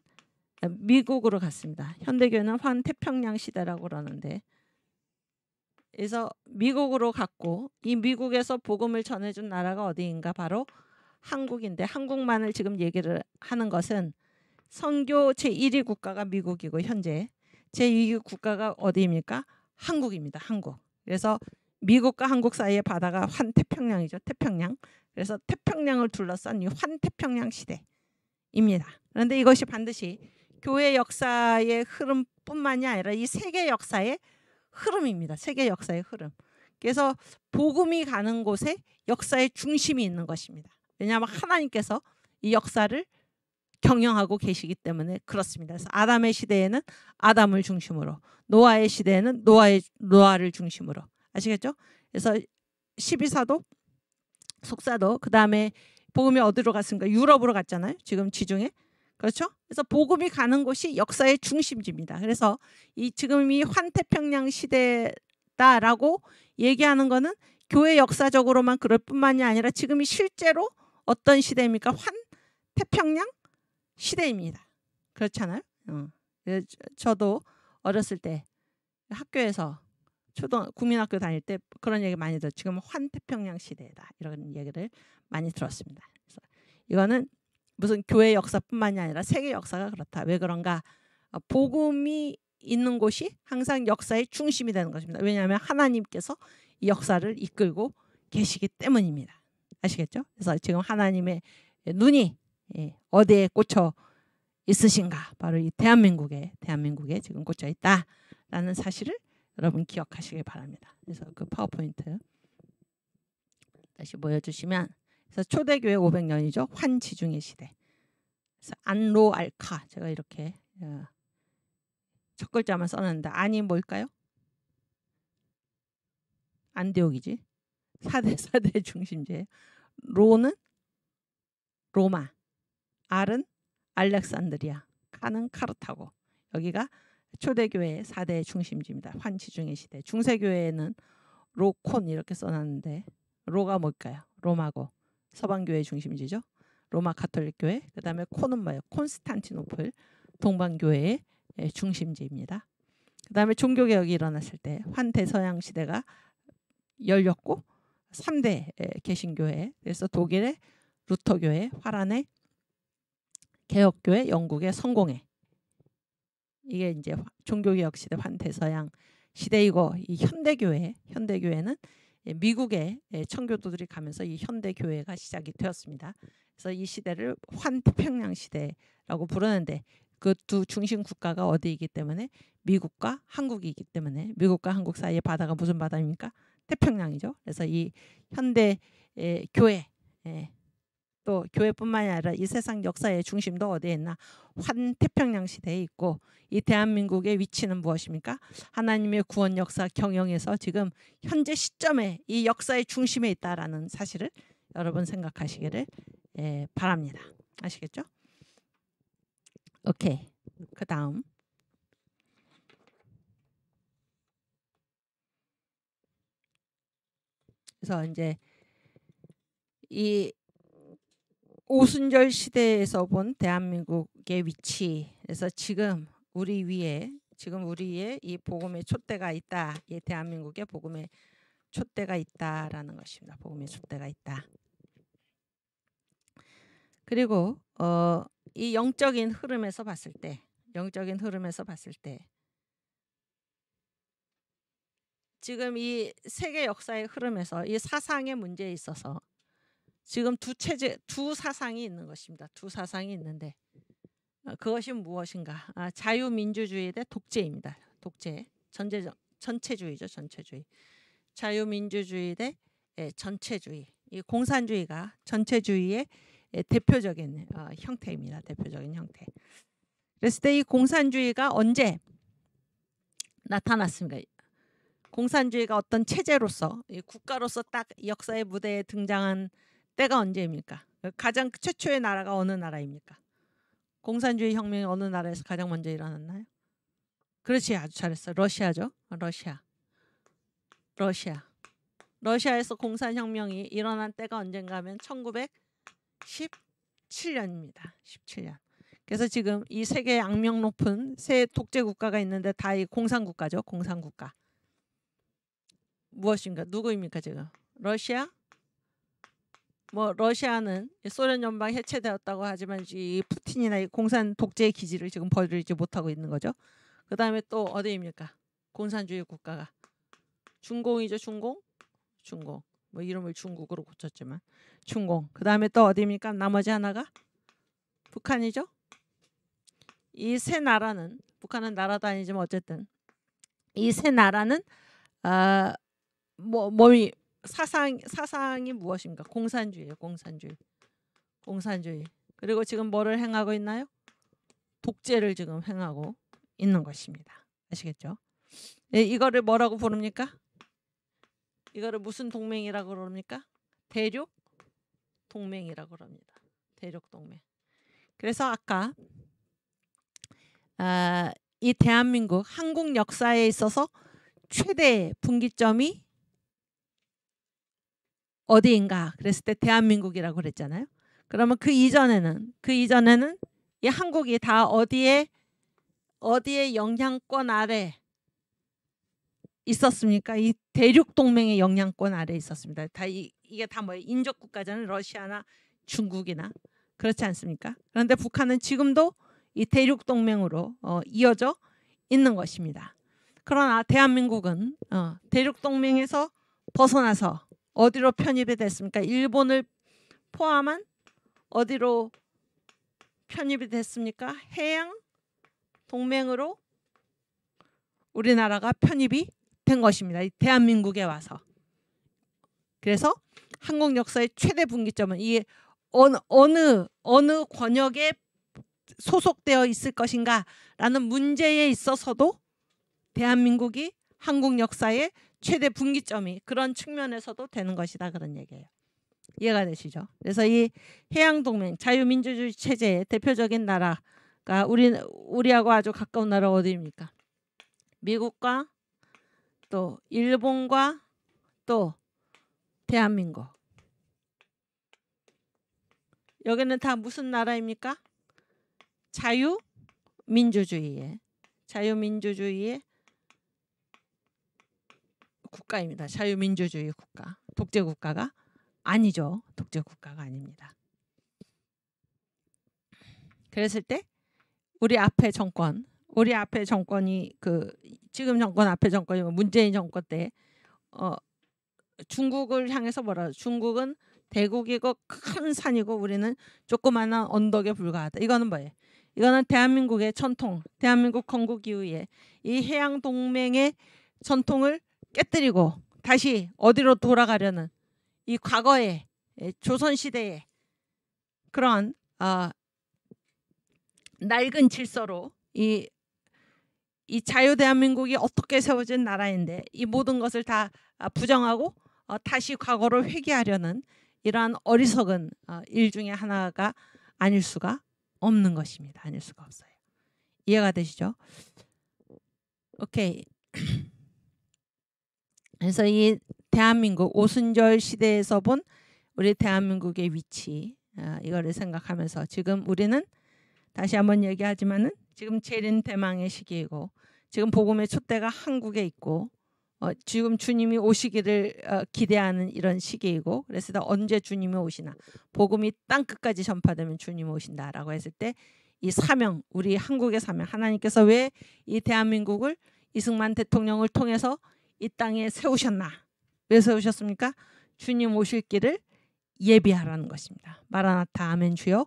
S1: 미국으로 갔습니다. 현대교회는 환태평양 시대라고 그러는데 그래서 미국으로 갔고 이 미국에서 복음을 전해준 나라가 어디인가? 바로 한국인데 한국만을 지금 얘기를 하는 것은 선교 제1위 국가가 미국이고 현재 제2위 국가가 어디입니까? 한국입니다. 한국. 그래서 미국과 한국 사이의 바다가 환태평양이죠. 태평양. 그래서 태평양을 둘러싼 이 환태평양 시대입니다. 그런데 이것이 반드시 교회 역사의 흐름뿐만이 아니라 이 세계 역사의 흐름입니다. 세계 역사의 흐름. 그래서 복음이 가는 곳에 역사의 중심이 있는 것입니다. 왜냐하면 하나님께서 이 역사를 경영하고 계시기 때문에 그렇습니다. 그래서 아담의 시대에는 아담을 중심으로, 노아의 시대에는 노아를 중심으로. 아시겠죠? 그래서 12사도, 속사도, 그 다음에 복음이 어디로 갔습니까? 유럽으로 갔잖아요. 지금 지중해. 그렇죠? 그래서 복음이 가는 곳이 역사의 중심지입니다. 그래서 지금 이 환태평양 시대다라고 얘기하는 거는 교회 역사적으로만 그럴 뿐만이 아니라 지금이 실제로 어떤 시대입니까? 환태평양 시대입니다. 그렇잖아요. 저도 어렸을 때 학교에서 국민학교 다닐 때 그런 얘기 많이 들었어요. 지금 환태평양 시대다 이런 얘기를 많이 들었습니다. 그래서 이거는 무슨 교회 역사뿐만이 아니라 세계 역사가 그렇다. 왜 그런가? 복음이 있는 곳이 항상 역사의 중심이 되는 것입니다. 왜냐하면 하나님께서 이 역사를 이끌고 계시기 때문입니다. 아시겠죠? 그래서 지금 하나님의 눈이 어디에 꽂혀 있으신가? 바로 이 대한민국에 지금 꽂혀 있다라는 사실을 여러분 기억하시길 바랍니다. 그래서 그 파워포인트 다시 보여주시면, 그래서 초대교회 500년이죠. 환지중의 시대. 그래서 안로알카, 제가 이렇게 첫 글자만 써놨는데 안이 뭘까요? 안디옥이지. 4대 중심제예요. 로는 로마, 알은 알렉산드리아, 카는 카르타고. 여기가 초대교회의 4대 중심지입니다. 환지중의 시대. 중세교회에는 로콘 이렇게 써놨는데 로가 뭘까요? 로마고 서방교회 중심지죠. 로마 가톨릭교회. 그 다음에 콘은 뭐예요? 콘스탄티노플 동방교회의 중심지입니다. 그 다음에 종교개혁이 일어났을 때 환대서양 시대가 열렸고 3대 개신교회, 그래서 독일의 루터교회, 화란의 개혁교회, 영국의 성공회. 이게 이제 종교개혁 시대 환대서양 시대이고, 이 현대교회는 미국의 청교도들이 가면서 이 현대교회가 시작이 되었습니다. 그래서 이 시대를 환태평양 시대라고 부르는데 그 두 중심 국가가 어디이기 때문에 미국과 한국이기 때문에 미국과 한국 사이의 바다가 무슨 바다입니까? 태평양이죠. 그래서 이 현대 교회, 또 교회뿐만이 아니라 이 세상 역사의 중심도 어디에 있나? 환태평양 시대에 있고, 이 대한민국의 위치는 무엇입니까? 하나님의 구원 역사 경영에서 지금 현재 시점에 이 역사의 중심에 있다라는 사실을 여러분 생각하시기를 바랍니다. 아시겠죠? 오케이. 그 다음 그래서 이제 이 오순절 시대에서 본 대한민국의 위치, 그래서 지금 우리 위에 지금 우리의 이 복음의 촛대가 있다. 이 대한민국의 복음의 촛대가 있다라는 것입니다. 복음의 촛대가 있다. 그리고 이 영적인 흐름에서 봤을 때 지금 이 세계 역사의 흐름에서 이 사상의 문제에 있어서 지금 두 사상이 있는 것입니다. 두 사상이 있는데 그것이 무엇인가? 자유민주주의 대 독재입니다. 독재, 전체주의죠. 전체주의. 자유민주주의 대 전체주의. 이 공산주의가 전체주의의 대표적인 형태입니다. 대표적인 형태. 그랬을 때 이 공산주의가 언제 나타났습니까? 공산주의가 어떤 체제로서 국가로서 딱 역사의 무대에 등장한 때가 언제입니까? 가장 최초의 나라가 어느 나라입니까? 공산주의 혁명이 어느 나라에서 가장 먼저 일어났나요? 그렇지, 아주 잘했어요. 러시아죠. 러시아에서 공산혁명이 일어난 때가 언젠가 하면 1917년입니다. 17년. 그래서 지금 이 세계의 악명 높은 세 독재 국가가 있는데 다 이 공산국가죠. 공산국가. 무엇인가? 누구입니까 지금? 러시아? 러시아는 소련 연방 해체되었다고 하지만 이 푸틴이나 이 공산 독재의 기지를 지금 버리지 못하고 있는 거죠. 그 다음에 또 어디입니까? 공산주의 국가가 중공이죠. 중공. 이름을 중국으로 고쳤지만 중공. 그 다음에 또 어디입니까? 나머지 하나가 북한이죠. 이 세 나라는, 북한은 나라도 아니지만 어쨌든 이 세 나라는 사상이 무엇입니까? 공산주의예요. 공산주의. 그리고 지금 뭐를 행하고 있나요? 독재를 지금 행하고 있는 것입니다. 아시겠죠? 이거를 뭐라고 부릅니까? 이거를 무슨 동맹이라고 그럽니까? 대륙 동맹이라고 그럽니다. 대륙 동맹. 그래서 아까 이 대한민국 한국 역사에 있어서 최대 분기점이 어디인가 그랬을 때 대한민국이라고 그랬잖아요. 그러면 그 이전에는 이 한국이 다 어디에 영향권 아래 있었습니까? 이 대륙 동맹의 영향권 아래 있었습니다. 이게 다 뭐예요? 인접 국가잖아요. 러시아나 중국이나 그렇지 않습니까? 그런데 북한은 지금도 이 대륙 동맹으로 이어져 있는 것입니다. 그러나 대한민국은 대륙 동맹에서 벗어나서 어디로 편입이 됐습니까? 일본을 포함한 어디로 편입이 됐습니까? 해양 동맹으로 우리나라가 편입이 된 것입니다. 이 대한민국에 와서. 그래서 한국 역사의 최대 분기점은 이게 어느 권역에 소속되어 있을 것인가라는 문제에 있어서도 대한민국이 한국 역사의 최대 분기점이 그런 측면에서도 되는 것이다 그런 얘기예요. 이해가 되시죠? 그래서 이 해양동맹 자유민주주의 체제의 대표적인 나라가 우리하고 아주 가까운 나라 어디입니까? 미국과 또 일본과 또 대한민국. 여기는 다 무슨 나라입니까? 자유민주주의의 국가입니다. 자유민주주의 국가. 독재 국가가 아니죠. 독재 국가가 아닙니다. 그랬을 때 우리 앞에 정권이 지금 정권 앞에 정권이 문재인 정권 때 중국을 향해서 중국은 대국이고 큰 산이고 우리는 조그마한 언덕에 불과하다. 이거는 뭐예요? 이거는 대한민국의 전통, 대한민국 건국 이후에 이 해양 동맹의 전통을 깨뜨리고 다시 어디로 돌아가려는 이 과거의 조선 시대의 그런 낡은 질서로 이 자유 대한민국이 어떻게 세워진 나라인데 이 모든 것을 다 부정하고 다시 과거를 회귀하려는 이러한 어리석은 일 중에 하나가 아닐 수가 없는 것입니다. 아닐 수가 없어요. 이해가 되시죠? 오케이. 그래서 이 대한민국 오순절 시대에서 본 우리 대한민국의 위치 이거를 생각하면서 지금 우리는 다시 한번 얘기하지만은 지금 재림 대망의 시기이고 지금 복음의 촛대가 한국에 있고 지금 주님이 오시기를 기대하는 이런 시기이고, 그래서 언제 주님이 오시나, 복음이 땅 끝까지 전파되면 주님이 오신다라고 했을 때 이 사명, 우리 한국의 사명, 하나님께서 왜 이 대한민국을 이승만 대통령을 통해서 이 땅에 세우셨나? 왜 세우셨습니까? 주님 오실 길을 예비하라는 것입니다. 마라나타 아멘 주여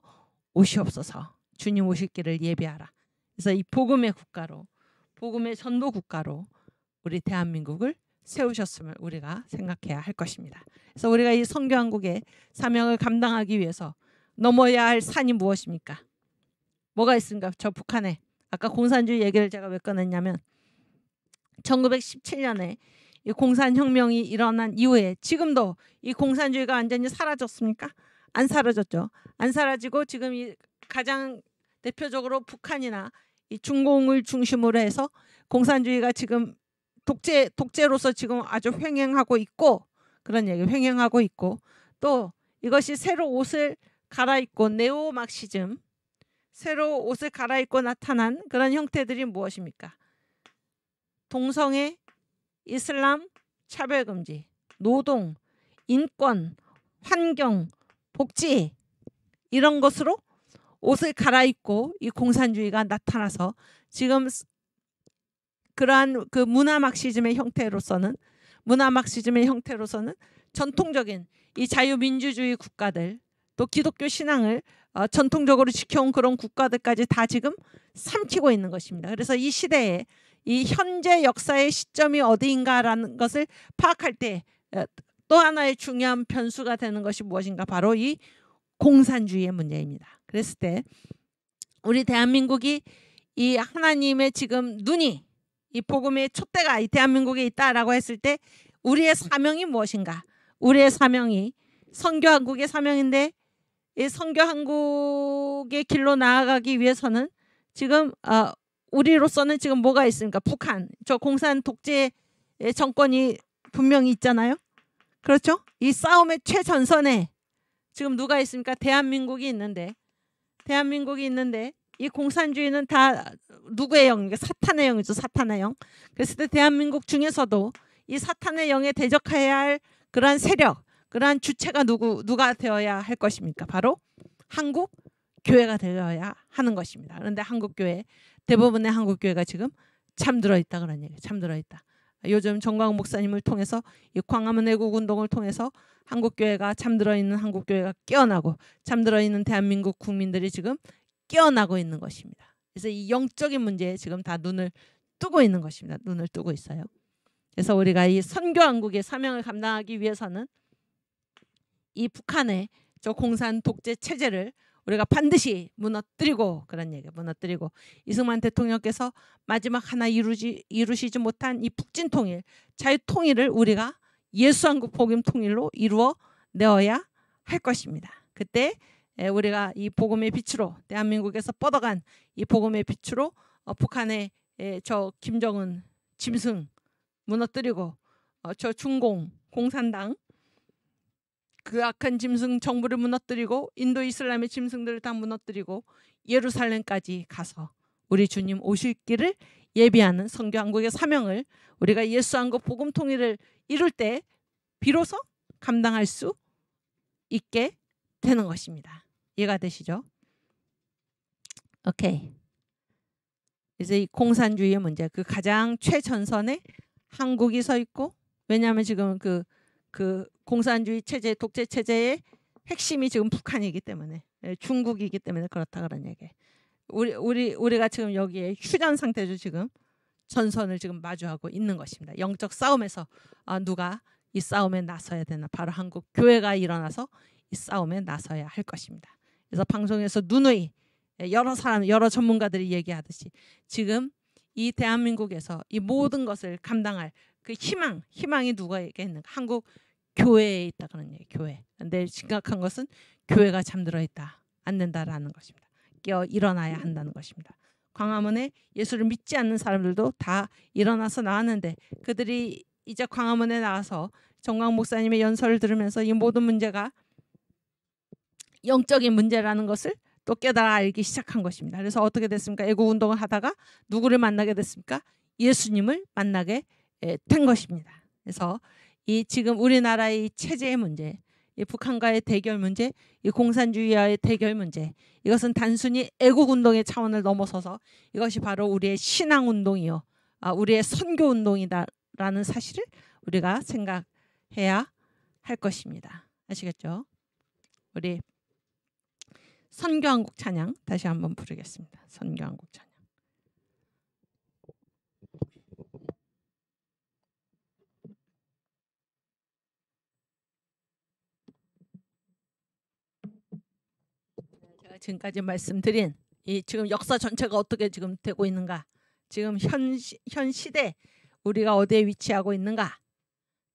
S1: 오시옵소서. 주님 오실 길을 예비하라. 그래서 이 복음의 국가로, 복음의 전도 국가로 우리 대한민국을 세우셨음을 우리가 생각해야 할 것입니다. 그래서 우리가 이 선교한국의 사명을 감당하기 위해서 넘어야 할 산이 무엇입니까? 뭐가 있습니까? 저 북한에 아까 공산주의 얘기를 제가 왜 꺼냈냐면 1917년에 이 공산혁명이 일어난 이후에 지금도 이 공산주의가 완전히 사라졌습니까? 안 사라졌죠. 안 사라지고 지금 이 가장 대표적으로 북한이나 이 중공을 중심으로 해서 공산주의가 지금 독재로서 지금 아주 횡행하고 있고, 그런 얘기 횡행하고 있고, 또 이것이 새로 옷을 갈아입고 네오막시즘, 새로 옷을 갈아입고 나타난 그런 형태들이 무엇입니까? 동성애, 이슬람, 차별금지, 노동, 인권, 환경, 복지, 이런 것으로 옷을 갈아입고 이 공산주의가 나타나서 지금 그러한 그 문화막시즘의 형태로서는 전통적인 이 자유민주주의 국가들, 또 기독교 신앙을 전통적으로 지켜온 그런 국가들까지 다 지금 삼키고 있는 것입니다. 그래서 이 시대에 이 현재 역사의 시점이 어디인가라는 것을 파악할 때 또 하나의 중요한 변수가 되는 것이 무엇인가, 바로 이 공산주의의 문제입니다. 그랬을 때 우리 대한민국이 이 하나님의 지금 눈이, 이 복음의 촛대가 이 대한민국에 있다라고 했을 때 우리의 사명이 무엇인가? 우리의 사명이 선교한국의 사명인데, 이 선교한국의 길로 나아가기 위해서는 지금 우리로서는 지금 뭐가 있습니까? 북한, 저 공산 독재 정권이 분명히 있잖아요. 그렇죠? 이 싸움의 최전선에 지금 누가 있습니까? 대한민국이 있는데 이 공산주의는 다 누구의 영입니까? 사탄의 영이죠. 사탄의 영. 그랬을 때 대한민국 중에서도 이 사탄의 영에 대적해야 할 그러한 세력, 그러한 주체가 누가 되어야 할 것입니까? 바로 한국 교회가 되어야 하는 것입니다. 그런데 한국 교회, 대부분의 한국 교회가 지금 잠들어 있다, 그런 얘기예요. 잠들어 있다. 요즘 정광훈 목사님을 통해서 이 광화문 애국 운동을 통해서 한국 교회가 잠들어 있는 한국 교회가 깨어나고, 잠들어 있는 대한민국 국민들이 지금 깨어나고 있는 것입니다. 그래서 이 영적인 문제에 지금 다 눈을 뜨고 있는 것입니다. 눈을 뜨고 있어요. 그래서 우리가 이 선교한국의 사명을 감당하기 위해서는 이 북한의 저 공산 독재 체제를 우리가 반드시 무너뜨리고, 그런 얘기예요. 무너뜨리고 이승만 대통령께서 마지막 하나 이루시지 못한 이 북진 통일, 자유 통일을 우리가 예수한국 복음 통일로 이루어 내어야 할 것입니다. 그때 우리가 이 복음의 빛으로, 대한민국에서 뻗어간 이 복음의 빛으로 북한의 저 김정은 짐승 무너뜨리고, 저 중공 공산당 그 악한 짐승 정부를 무너뜨리고, 인도 이슬람의 짐승들을 다 무너뜨리고 예루살렘까지 가서 우리 주님 오실 길을 예비하는 선교한국의 사명을 우리가 예수한국 복음 통일을 이룰 때 비로소 감당할 수 있게 되는 것입니다. 이해가 되시죠? 오케이. 이제 이 공산주의의 문제, 그 가장 최전선에 한국이 서 있고, 왜냐하면 지금 그 공산주의 체제, 독재 체제의 핵심이 지금 북한이기 때문에, 중국이기 때문에 그렇다, 그런 얘기. 우리가 지금 여기에 휴전 상태죠. 지금 전선을 지금 마주하고 있는 것입니다. 영적 싸움에서 누가 이 싸움에 나서야 되나? 바로 한국 교회가 일어나서 이 싸움에 나서야 할 것입니다. 그래서 방송에서 누누이 여러 전문가들이 얘기하듯이 지금 이 대한민국에서 이 모든 것을 감당할 그 희망이 누구에게 있는가? 한국 교회에 있다, 그런 얘기. 교회. 근데 심각한 것은 교회가 잠들어 있다, 안 된다라는 것입니다. 깨어 일어나야 한다는 것입니다. 광화문에 예수를 믿지 않는 사람들도 다 일어나서 나왔는데, 그들이 이제 광화문에 나와서 정광 목사님의 연설을 들으면서 이 모든 문제가 영적인 문제라는 것을 또 깨달아 알기 시작한 것입니다. 그래서 어떻게 됐습니까? 애국 운동을 하다가 누구를 만나게 됐습니까? 예수님을 만나게 된 것입니다. 그래서 이 지금 우리나라의 체제의 문제, 이 북한과의 대결 문제, 이 공산주의와의 대결 문제, 이것은 단순히 애국 운동의 차원을 넘어서서 이것이 바로 우리의 신앙 운동이요, 우리의 선교 운동이다라는 사실을 우리가 생각해야 할 것입니다. 아시겠죠? 우리 선교한국 찬양 다시 한번 부르겠습니다. 선교한국 찬양. 제가 지금까지 말씀드린 이 지금 역사 전체가 어떻게 지금 되고 있는가, 지금 현 시대 우리가 어디에 위치하고 있는가,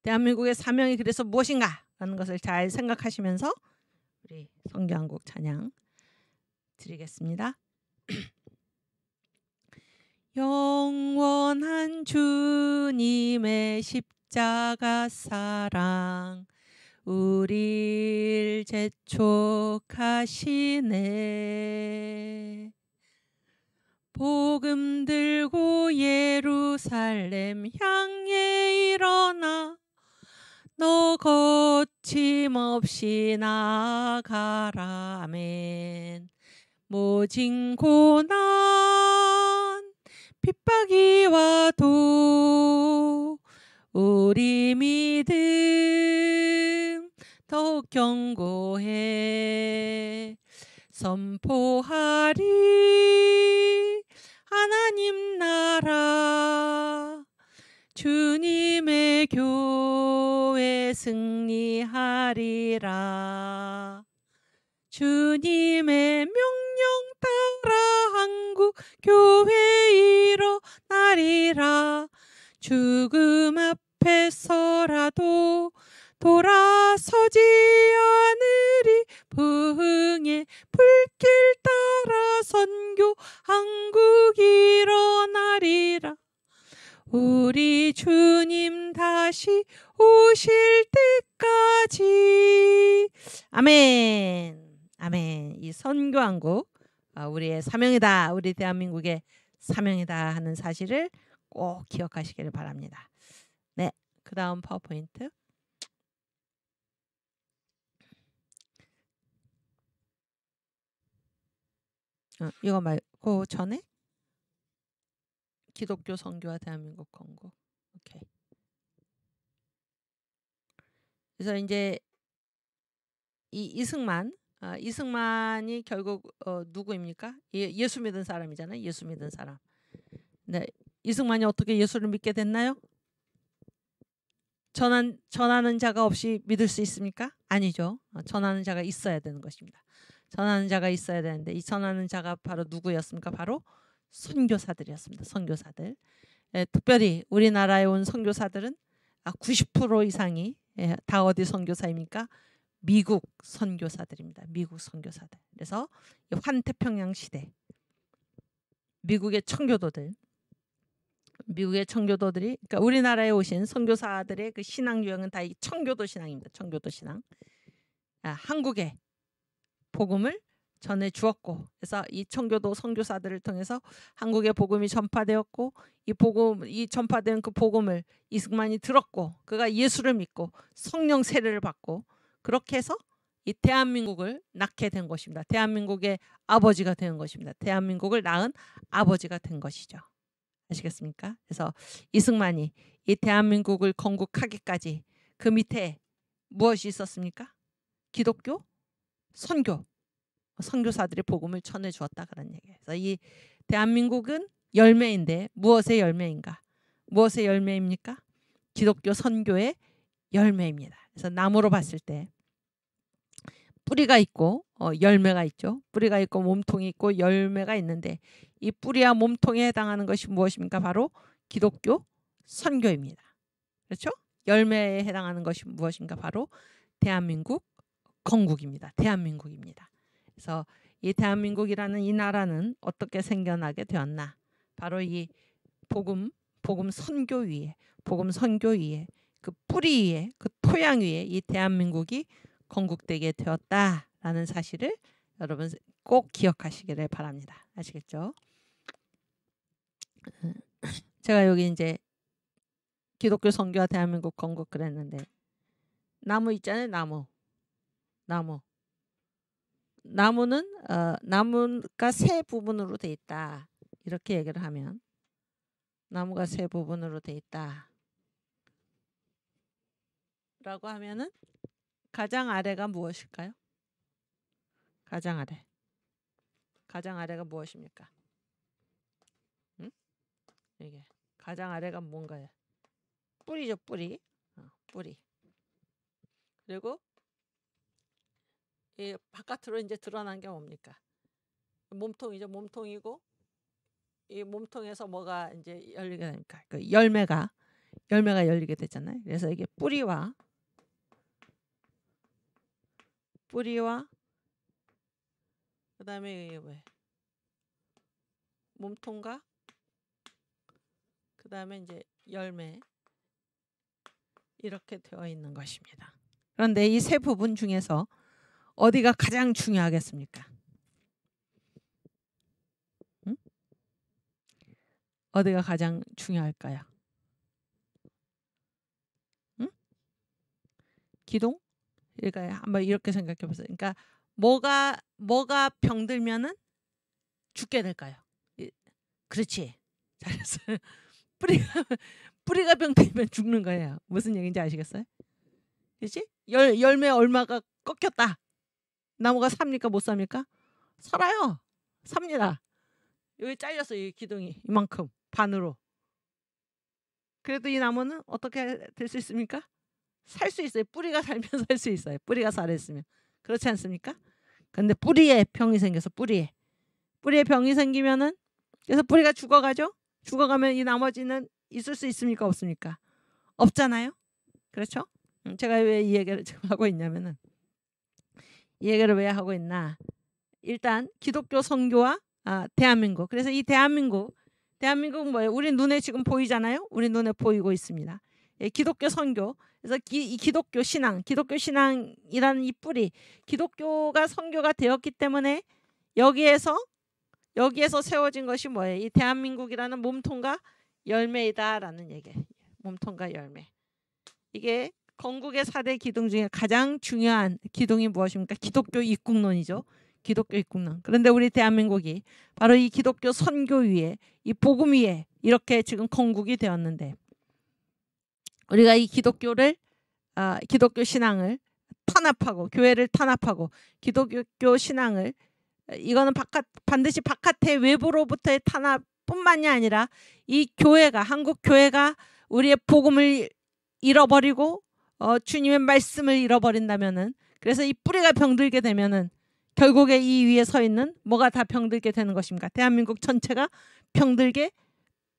S1: 대한민국의 사명이 그래서 무엇인가 라는 것을 잘 생각하시면서 우리 선교한국 찬양 드리겠습니다. 영원한 주님의 십자가 사랑 우릴 재촉하시네. 복음 들고 예루살렘 향해 일어나 너 거침없이 나아가라. 아멘. 모진 고난 핍박이 와도 우리 믿음 더욱 견고해 선포하리. 하나님 나라 주님의 교회 승리하리라. 주님의 명령 따라 한국 교회 일어나리라. 죽음 앞에서라도 돌아서지 않으리. 부흥의 불길 따라 선교 한국 일어나리라. 우리 주님 다시 오실 때까지. 아멘. 아멘. 이 선교한국 우리의 사명이다, 우리 대한민국의 사명이다 하는 사실을 꼭 기억하시기를 바랍니다. 네, 그 다음 파워포인트. 이거 말고 전에 기독교 선교와 대한민국 건국. 오케이. 그래서 이제 이 이승만이 결국 누구입니까? 예수 믿은 사람이잖아요. 예수 믿은 사람. 네, 이승만이 어떻게 예수를 믿게 됐나요? 전하는 자가 없이 믿을 수 있습니까? 아니죠. 전하는 자가 있어야 되는 것입니다. 전하는 자가 있어야 되는데 이 전하는 자가 바로 누구였습니까? 바로 선교사들이었습니다. 선교사들. 특별히 우리나라에 온 선교사들은 90% 이상이 다 어디 선교사입니까? 미국 선교사들입니다. 미국 선교사들. 그래서 환태평양 시대 미국의 청교도들이, 그러니까 우리나라에 오신 선교사들의 그 신앙 유형은 다 이 청교도 신앙입니다. 청교도 신앙. 한국에 복음을 전해 주었고, 그래서 이 청교도 선교사들을 통해서 한국의 복음이 전파되었고, 이 전파된 그 복음을 이승만이 들었고, 그가 예수를 믿고 성령 세례를 받고, 그렇게 해서 이 대한민국을 낳게 된 것입니다. 대한민국의 아버지가 된 것입니다. 대한민국을 낳은 아버지가 된 것이죠. 아시겠습니까? 그래서 이승만이 이 대한민국을 건국하기까지 그 밑에 무엇이 있었습니까? 기독교 선교사들의 복음을 전해 주었다 그런 얘기예요. 그래서 이 대한민국은 열매인데 무엇의 열매인가? 무엇의 열매입니까? 기독교 선교의 열매입니다. 그래서 나무로 봤을 때 뿌리가 있고 열매가 있죠. 뿌리가 있고 몸통이 있고 열매가 있는데 이 뿌리와 몸통에 해당하는 것이 무엇입니까? 바로 기독교 선교입니다. 그렇죠? 열매에 해당하는 것이 무엇인가? 바로 대한민국 건국입니다. 대한민국입니다. 그래서 이 대한민국이라는 이 나라는 어떻게 생겨나게 되었나? 바로 이 복음 선교 위에, 그 뿌리 위에, 그 토양 위에 이 대한민국이 건국되게 되었다라는 사실을 여러분 꼭 기억하시기를 바랍니다. 아시겠죠? 제가 여기 이제 기독교 선교와 대한민국 건국 그랬는데 나무 있잖아요. 나무는 나무가 세 부분으로 돼 있다. 이렇게 얘기를 하면 나무가 세 부분으로 돼 있다. 라고 하면은 가장 아래가 무엇일까요? 가장 아래가 무엇입니까? 응? 이게 가장 아래가 뭔가요? 뿌리죠, 뿌리. 뿌리. 그리고 이 바깥으로 이제 드러난 게 뭡니까? 몸통이죠. 몸통이고 이 몸통에서 뭐가 이제 열리게 됩니까? 그 열매가 열리게 되잖아요. 그래서 이게 뿌리와 그다음에 왜 몸통과 그다음에 이제 열매 이렇게 되어 있는 것입니다. 그런데 이 세 부분 중에서 어디가 가장 중요하겠습니까? 응? 어디가 가장 중요할까요? 응? 기둥? 그러니까 한번 이렇게 생각해 보세요. 그러니까 뭐가 병들면은 죽게 될까요? 그렇지. 잘했어요. 뿌리가 병들면 죽는 거예요. 무슨 얘기인지 아시겠어요? 그렇지? 열매 얼마가 꺾였다. 나무가 삽니까? 못 삽니까? 살아요. 삽니다. 여기 잘렸어. 이 기둥이 이만큼 반으로. 그래도 이 나무는 어떻게 될 수 있습니까? 살 수 있어요. 뿌리가 살면 살 수 있어요. 뿌리가 살아있으면. 그렇지 않습니까? 근데 뿌리에 병이 생겨서 뿌리에 병이 생기면은 그래서 뿌리가 죽어가죠. 죽어가면 이 나머지는 있을 수 있습니까? 없습니까? 없잖아요. 그렇죠? 제가 왜 이 얘기를 지금 하고 있냐면은 이 얘기를 왜 하고 있나? 일단 기독교 선교와 대한민국. 그래서 이 대한민국 뭐예요? 우리 눈에 지금 보이잖아요. 우리 눈에 보이고 있습니다. 예, 기독교 선교. 그래서 이 기독교 신앙이라는 이 뿌리, 기독교가 선교가 되었기 때문에 여기에서 세워진 것이 뭐예요? 이 대한민국이라는 몸통과 열매이다라는 얘기. 몸통과 열매. 이게 건국의 4대 기둥 중에 가장 중요한 기둥이 무엇입니까? 기독교 입국론이죠. 기독교 입국론. 그런데 우리 대한민국이 바로 이 기독교 선교 위에, 이 복음 위에 이렇게 지금 건국이 되었는데 우리가 이 기독교 신앙을 탄압하고 교회를 탄압하고 기독교 신앙을 이거는 반드시 바깥의 외부로부터의 탄압뿐만이 아니라 이 교회가 한국 교회가 우리의 복음을 잃어버리고 주님의 말씀을 잃어버린다면은 그래서 이 뿌리가 병들게 되면은 결국에 이 위에 서 있는 뭐가 다 병들게 되는 것입니까? 대한민국 전체가 병들게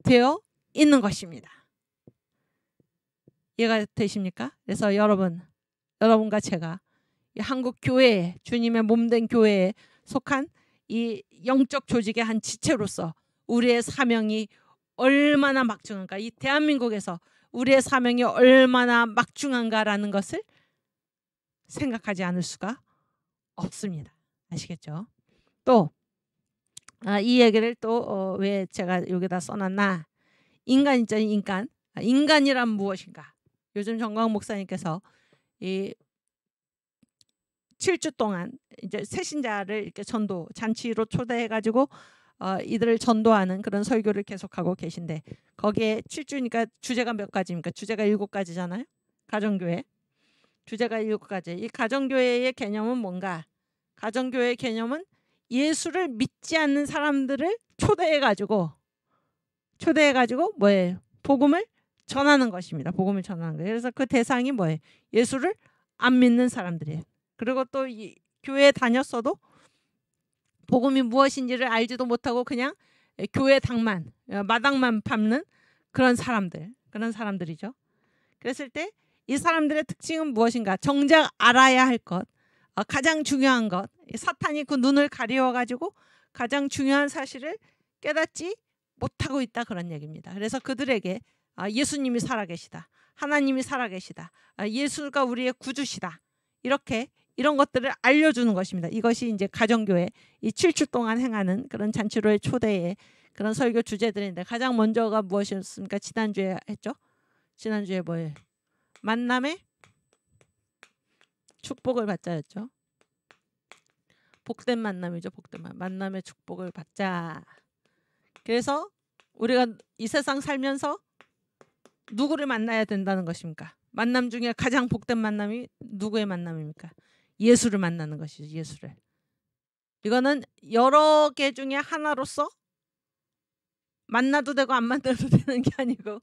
S1: 되어 있는 것입니다. 이해가 되십니까? 그래서 여러분과 제가 이 한국 교회에 주님의 몸된 교회에 속한 이 영적 조직의 한 지체로서 우리의 사명이 얼마나 막중한가, 이 대한민국에서 우리의 사명이 얼마나 막중한가라는 것을 생각하지 않을 수가 없습니다. 아시겠죠? 또 이 얘기를 또 왜 제가 여기다 써놨나? 인간 있잖아요. 인간이란 무엇인가? 요즘 정광 목사님께서 이 7주 동안 이제 새신자를 이렇게 전도 잔치로 초대해 가지고 이들을 전도하는 그런 설교를 계속하고 계신데 거기에 7주니까 주제가 몇 가지입니까? 주제가 7가지잖아요. 가정교회. 주제가 7가지. 이 가정교회의 개념은 뭔가? 가정교회의 개념은 예수를 믿지 않는 사람들을 초대해 가지고 뭐예요? 복음을 전하는 것입니다. 복음을 전하는 거예요. 그래서 그 대상이 뭐예요? 예수를 안 믿는 사람들이에요. 그리고 또 이 교회에 다녔어도 복음이 무엇인지를 알지도 못하고 그냥 교회 마당만 밟는 그런 사람들이죠. 그랬을 때 이 사람들의 특징은 무엇인가? 정작 알아야 할 것, 가장 중요한 것, 사탄이 그 눈을 가리워가지고 가장 중요한 사실을 깨닫지 못하고 있다 그런 얘기입니다. 그래서 그들에게 예수님이 살아계시다, 하나님이 살아계시다, 예수가 우리의 구주시다, 이런 것들을 알려주는 것입니다. 이것이 이제 가정교회 이 7주 동안 행하는 그런 잔치로의 초대의 그런 설교 주제들인데 가장 먼저가 무엇이었습니까? 지난주에 했죠. 지난주에 뭐예요? 만남의 축복을 받자였죠. 복된 만남이죠. 복된 만남의 축복을 받자. 그래서 우리가 이 세상 살면서 누구를 만나야 된다는 것입니까? 만남 중에 가장 복된 만남이 누구의 만남입니까? 예수를 만나는 것이죠. 예수를. 이거는 여러 개 중에 하나로서 만나도 되고 안 만나도 되는 게 아니고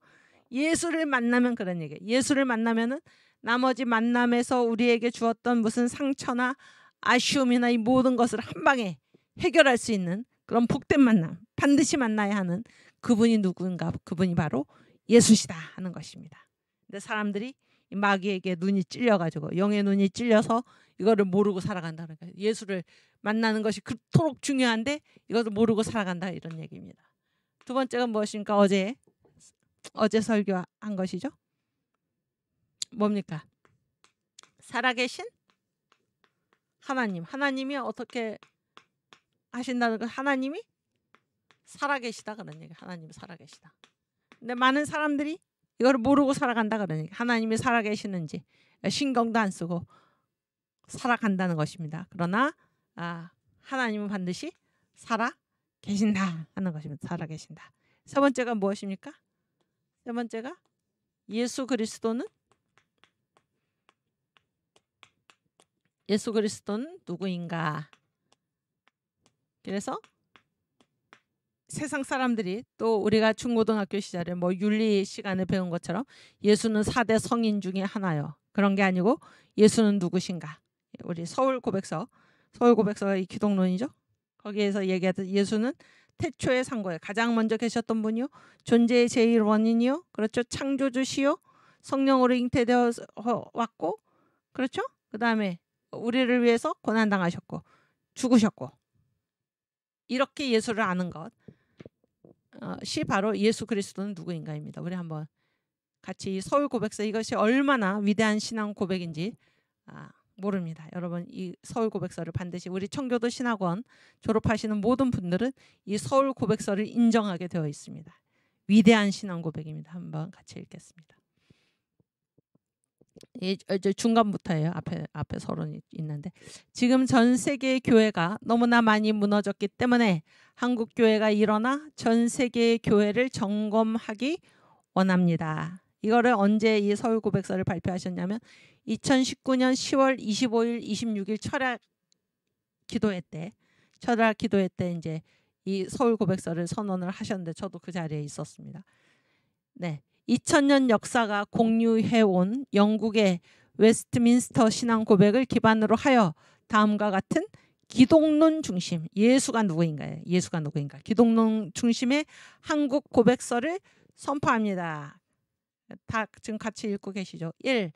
S1: 예수를 만나면 그런 얘기예요. 예수를 만나면은 나머지 만남에서 우리에게 주었던 무슨 상처나 아쉬움이나 이 모든 것을 한 방에 해결할 수 있는 그런 복된 만남, 반드시 만나야 하는 그분이 누구인가? 그분이 바로 예수시다 하는 것입니다. 근데 사람들이 이 마귀에게 눈이 찔려가지고 영의 눈이 찔려서 이거를 모르고 살아간다는 거예요. 예수를 만나는 것이 그토록 중요한데 이것을 모르고 살아간다 이런 얘기입니다. 두 번째가 무엇입니까? 어제 설교한 것이죠. 뭡니까? 살아계신 하나님. 하나님이 어떻게 하신다는 거? 하나님이 살아계시다 그런 얘기. 하나님이 살아계시다. 근데 많은 사람들이 이걸 모르고 살아간다 그런 얘기. 하나님이 살아계시는지 신경도 안 쓰고 살아간다는 것입니다. 그러나 하나님은 반드시 살아계신다 하는 것입니다. 살아계신다. 세 번째가 무엇입니까? 세 번째가 예수 그리스도는 누구인가? 그래서 세상 사람들이 또 우리가 중고등학교 시절에 뭐 윤리 시간에 배운 것처럼 예수는 4대 성인 중에 하나요. 그런 게 아니고 예수는 누구신가? 우리 서울 고백서가 이 기독론이죠. 거기에서 얘기하듯 예수는 태초의 상고에 가장 먼저 계셨던 분이요. 존재의 제일 원인이요. 그렇죠. 창조주시요. 성령으로 잉태되어 왔고 그렇죠. 그 다음에 우리를 위해서 고난당하셨고 죽으셨고 이렇게 예수를 아는 것이 바로 예수 그리스도는 누구인가입니다. 우리 한번 같이 서울 고백서 이것이 얼마나 위대한 신앙 고백인지 모릅니다. 여러분 이 서울 고백서를 반드시 우리 청교도 신학원 졸업하시는 모든 분들은 이 서울 고백서를 인정하게 되어 있습니다. 위대한 신앙 고백입니다. 한번 같이 읽겠습니다. 중간부터예요. 앞에 서론이 있는데 지금 전 세계의 교회가 너무나 많이 무너졌기 때문에 한국 교회가 일어나 전 세계의 교회를 점검하기 원합니다. 이거를 언제 이 서울 고백서를 발표하셨냐면 2019년 10월 25일, 26일 철학 기도회 때 이제 이 서울 고백서를 선언을 하셨는데 저도 그 자리에 있었습니다. 네. 2000년 역사가 공유해온 영국의 웨스트민스터 신앙 고백을 기반으로 하여 다음과 같은 기독론 중심, 예수가 누구인가? 기독론 중심의 한국 고백서를 선포합니다. 다 지금 같이 읽고 계시죠? 1.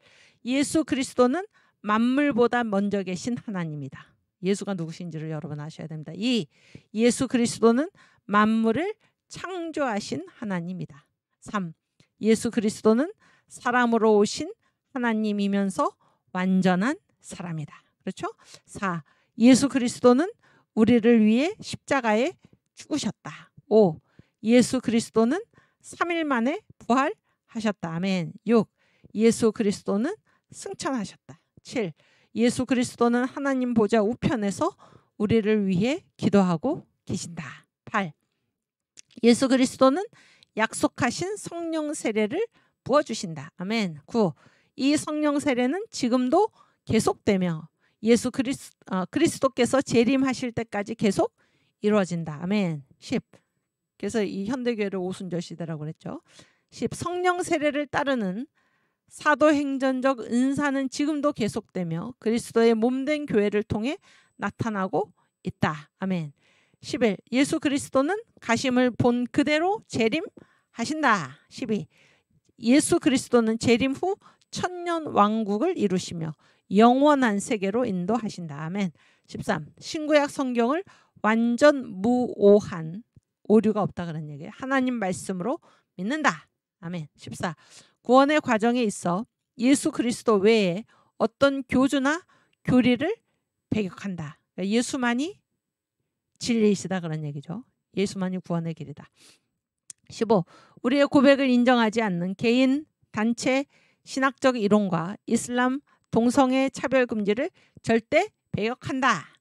S1: 예수 그리스도는 만물보다 먼저 계신 하나님이다. 예수가 누구신지를 여러분 아셔야 됩니다. 2. 예수 그리스도는 만물을 창조하신 하나님이다. 3. 예수 그리스도는 사람으로 오신 하나님이면서 완전한 사람이다. 그렇죠? 4. 예수 그리스도는 우리를 위해 십자가에 죽으셨다. 5. 예수 그리스도는 3일 만에 부활하셨다. 아멘. 6. 예수 그리스도는 승천하셨다. 7. 예수 그리스도는 하나님 보좌 우편에서 우리를 위해 기도하고 계신다. 8. 예수 그리스도는 약속하신 성령 세례를 부어주신다. 아멘. 9. 이 성령 세례는 지금도 계속되며 예수 그리스도께서 재림하실 때까지 계속 이루어진다. 아멘. 10. 그래서 이 현대교회를 오순절 시대라고 그랬죠. 10. 성령 세례를 따르는 사도행전적 은사는 지금도 계속되며 그리스도의 몸된 교회를 통해 나타나고 있다. 아멘. 11. 예수 그리스도는 가심을 본 그대로 재림하신다. 12. 예수 그리스도는 재림 후 천년 왕국을 이루시며 영원한 세계로 인도하신다. 아멘. 13. 신구약 성경을 완전 무오한 오류가 없다 그런 얘기예요. 하나님 말씀으로 믿는다. 아멘. 14. 구원의 과정에 있어 예수 그리스도 외에 어떤 교주나 교리를 배격한다. 예수만이 진리이시다 그런 얘기죠. 예수만이 구원의 길이다. 15. 우리의 고백을 인정하지 않는 개인, 단체, 신학적 이론과 이슬람 동성애 차별 금지를 절대 배역한다.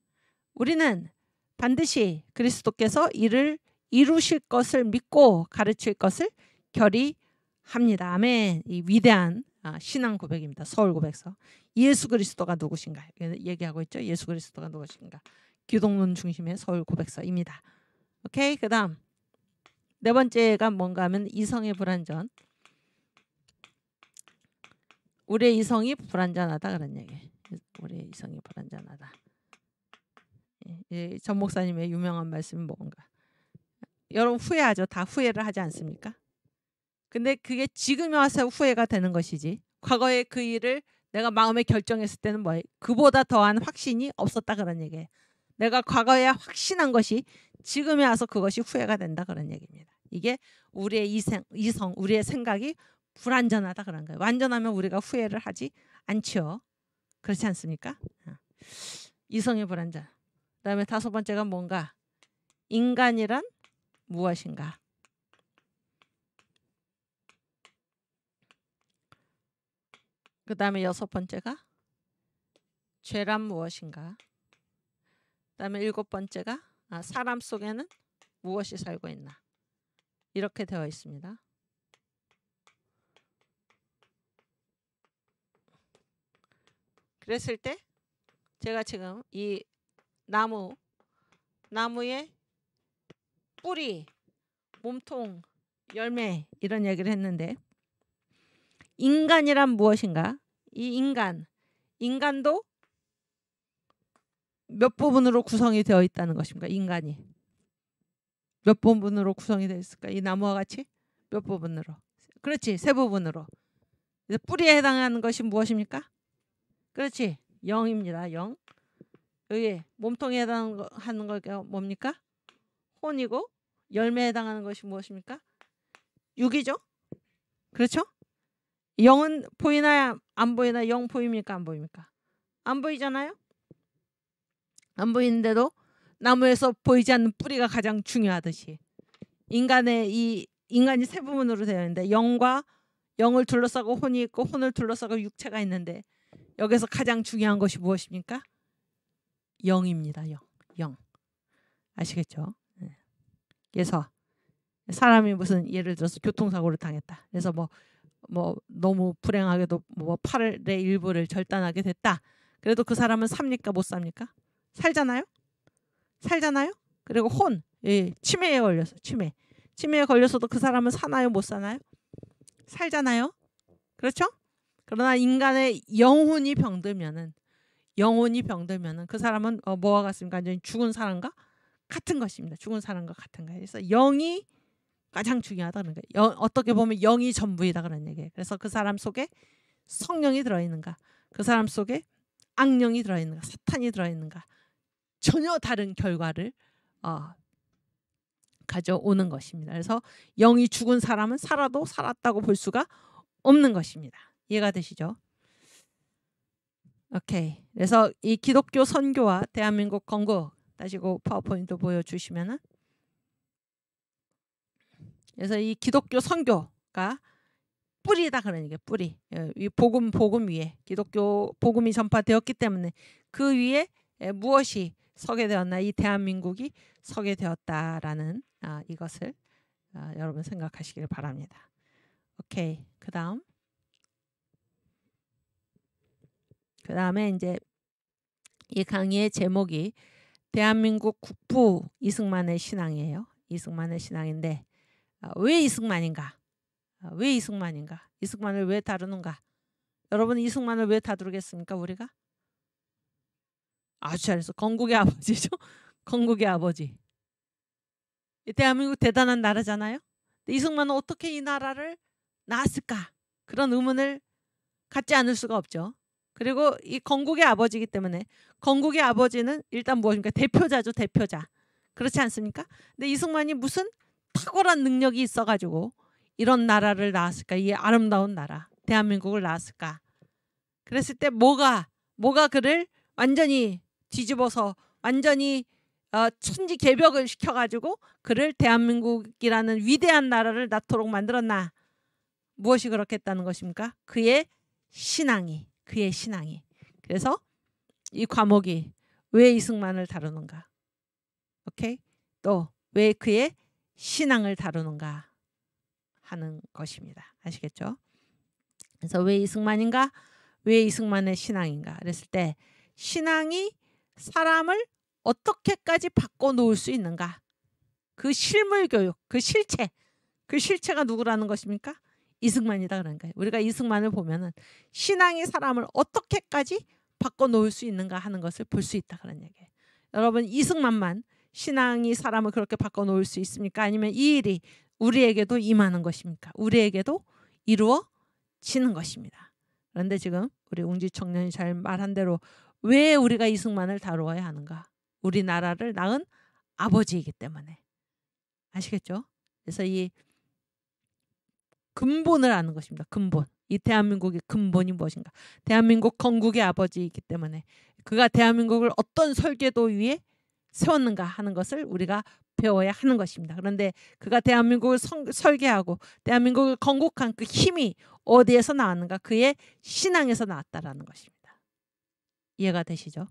S1: 우리는 반드시 그리스도께서 이를 이루실 것을 믿고 가르칠 것을 결의합니다. 아멘. 이 위대한 신앙 고백입니다. 서울 고백서. 예수 그리스도가 누구신가 얘기하고 있죠. 예수 그리스도가 누구신가. 기독론 중심의 서울 고백서입니다. 오케이. 그 다음 네 번째가 뭔가 하면 이성의 불완전. 우리의 이성이 불완전하다 그런 얘기. 우리의 이성이 불완전하다. 전 목사님의 유명한 말씀이 뭔가. 여러분 후회하죠. 다 후회를 하지 않습니까? 근데 그게 지금 와서 후회가 되는 것이지. 과거에 그 일을 내가 마음에 결정했을 때는 뭐예요? 그보다 더한 확신이 없었다 그런 얘기예요. 내가 과거에 확신한 것이 지금에 와서 그것이 후회가 된다 그런 얘기입니다. 이게 우리의 이성, 우리의 생각이 불완전하다 그런 거예요. 완전하면 우리가 후회를 하지 않죠. 그렇지 않습니까? 이성의 불완전. 그다음에 다섯 번째가 뭔가? 인간이란 무엇인가? 그 다음에 여섯 번째가 죄란 무엇인가? 그 다음에 일곱 번째가 사람 속에는 무엇이 살고 있나? 이렇게 되어 있습니다. 그랬을 때 제가 지금 이 나무의 뿌리, 몸통, 열매 이런 얘기를 했는데 인간이란 무엇인가? 이 인간도 몇 부분으로 구성이 되어 있다는 것입니까? 인간이 몇 부분으로 구성이 되어 있을까? 이 나무와 같이 몇 부분으로? 그렇지, 세 부분으로. 뿌리에 해당하는 것이 무엇입니까? 그렇지, 영입니다. 영. 여기 몸통에 해당하는 것이 뭡니까? 혼이고 열매에 해당하는 것이 무엇입니까? 육이죠. 그렇죠? 영은 보이나요? 안 보이나? 영 보입니까? 안 보입니까? 안 보이잖아요. 안 보이는데도 나무에서 보이지 않는 뿌리가 가장 중요하듯이 인간이 세 부분으로 되어 있는데 영을 둘러싸고 혼이 있고 혼을 둘러싸고 육체가 있는데 여기서 가장 중요한 것이 무엇입니까? 영입니다. 영. 아시겠죠? 그래서 사람이 무슨 예를 들어서 교통사고를 당했다. 그래서 뭐 너무 불행하게도 팔의 일부를 절단하게 됐다. 그래도 그 사람은 삽니까? 못 삽니까? 살잖아요. 그리고 치매에 걸려서 치매에 걸려서도 그 사람은 사나요? 못 사나요? 살잖아요. 그렇죠? 그러나 인간의 영혼이 병들면은 그 사람은 뭐와 같습니까? 완전히 죽은 사람과 같은 것입니다. 죽은 사람과 같은 거예요. 그래서 영이 가장 중요하다는 거예요. 어떻게 보면 영이 전부이다 그런 얘기예요. 그래서 그 사람 속에 성령이 들어있는가, 그 사람 속에 악령이 들어있는가, 사탄이 들어있는가, 전혀 다른 결과를 가져오는 것입니다. 그래서 영이 죽은 사람은 살아도 살았다고 볼 수가 없는 것입니다. 이해가 되시죠? 오케이. 그래서 이 기독교 선교와 대한민국 건국 다시고 파워포인트 보여주시면은, 그래서 이 기독교 선교가 뿌리다 그런 얘기예요. 뿌리. 이 복음 위에 기독교 복음이 전파되었기 때문에 그 위에 무엇이 서게 되었나? 이 대한민국이 서게 되었다라는 이것을 여러분 생각하시길 바랍니다. 오케이. 그다음에 이제 이 강의의 제목이 대한민국 국부 이승만의 신앙이에요. 이승만의 신앙인데 왜 이승만인가? 왜 이승만인가? 이승만을 왜 다루는가? 여러분 이승만을 왜 다루겠습니까? 우리가? 아주 잘해서 건국의 아버지죠. 건국의 아버지. 대한민국 대단한 나라잖아요. 이승만은 어떻게 이 나라를 낳았을까? 그런 의문을 갖지 않을 수가 없죠. 그리고 이 건국의 아버지이기 때문에 건국의 아버지는 일단 무엇입니까? 대표자죠. 대표자. 그렇지 않습니까? 근데 이승만이 무슨 탁월한 능력이 있어가지고 이런 나라를 낳았을까? 이 아름다운 나라 대한민국을 낳았을까? 그랬을 때 뭐가 그를 완전히 뒤집어서 완전히 천지개벽을 시켜가지고 그를 대한민국이라는 위대한 나라를 낳도록 만들었나? 무엇이 그렇게 했다는 것입니까? 그의 신앙이. 그래서 이 과목이 왜 이승만을 다루는가? 오케이? 또 왜 그의 신앙을 다루는가 하는 것입니다. 아시겠죠? 그래서 왜 이승만인가? 왜 이승만의 신앙인가? 그랬을 때 신앙이 사람을 어떻게까지 바꿔놓을 수 있는가? 그 실물 교육, 그 실체가 누구라는 것입니까? 이승만이다 그런 거예요. 우리가 이승만을 보면은 신앙이 사람을 어떻게까지 바꿔놓을 수 있는가 하는 것을 볼 수 있다 그런 얘기예요. 여러분 이승만만 신앙이 사람을 그렇게 바꿔놓을 수 있습니까? 아니면 이 일이 우리에게도 임하는 것입니까? 우리에게도 이루어지는 것입니다. 그런데 지금 우리 웅지 청년이 잘 말한 대로 왜 우리가 이승만을 다루어야 하는가? 우리나라를 낳은 아버지이기 때문에. 아시겠죠? 그래서 이 근본을 아는 것입니다. 근본. 이 대한민국의 근본이 무엇인가? 대한민국 건국의 아버지이기 때문에 그가 대한민국을 어떤 설계도 위에 세웠는가 하는 것을 우리가 배워야 하는 것입니다. 그런데 그가 대한민국을 설계하고 대한민국을 건국한 그 힘이 어디에서 나왔는가? 그의 신앙에서 나왔다라는 것입니다. 이해가 되시죠?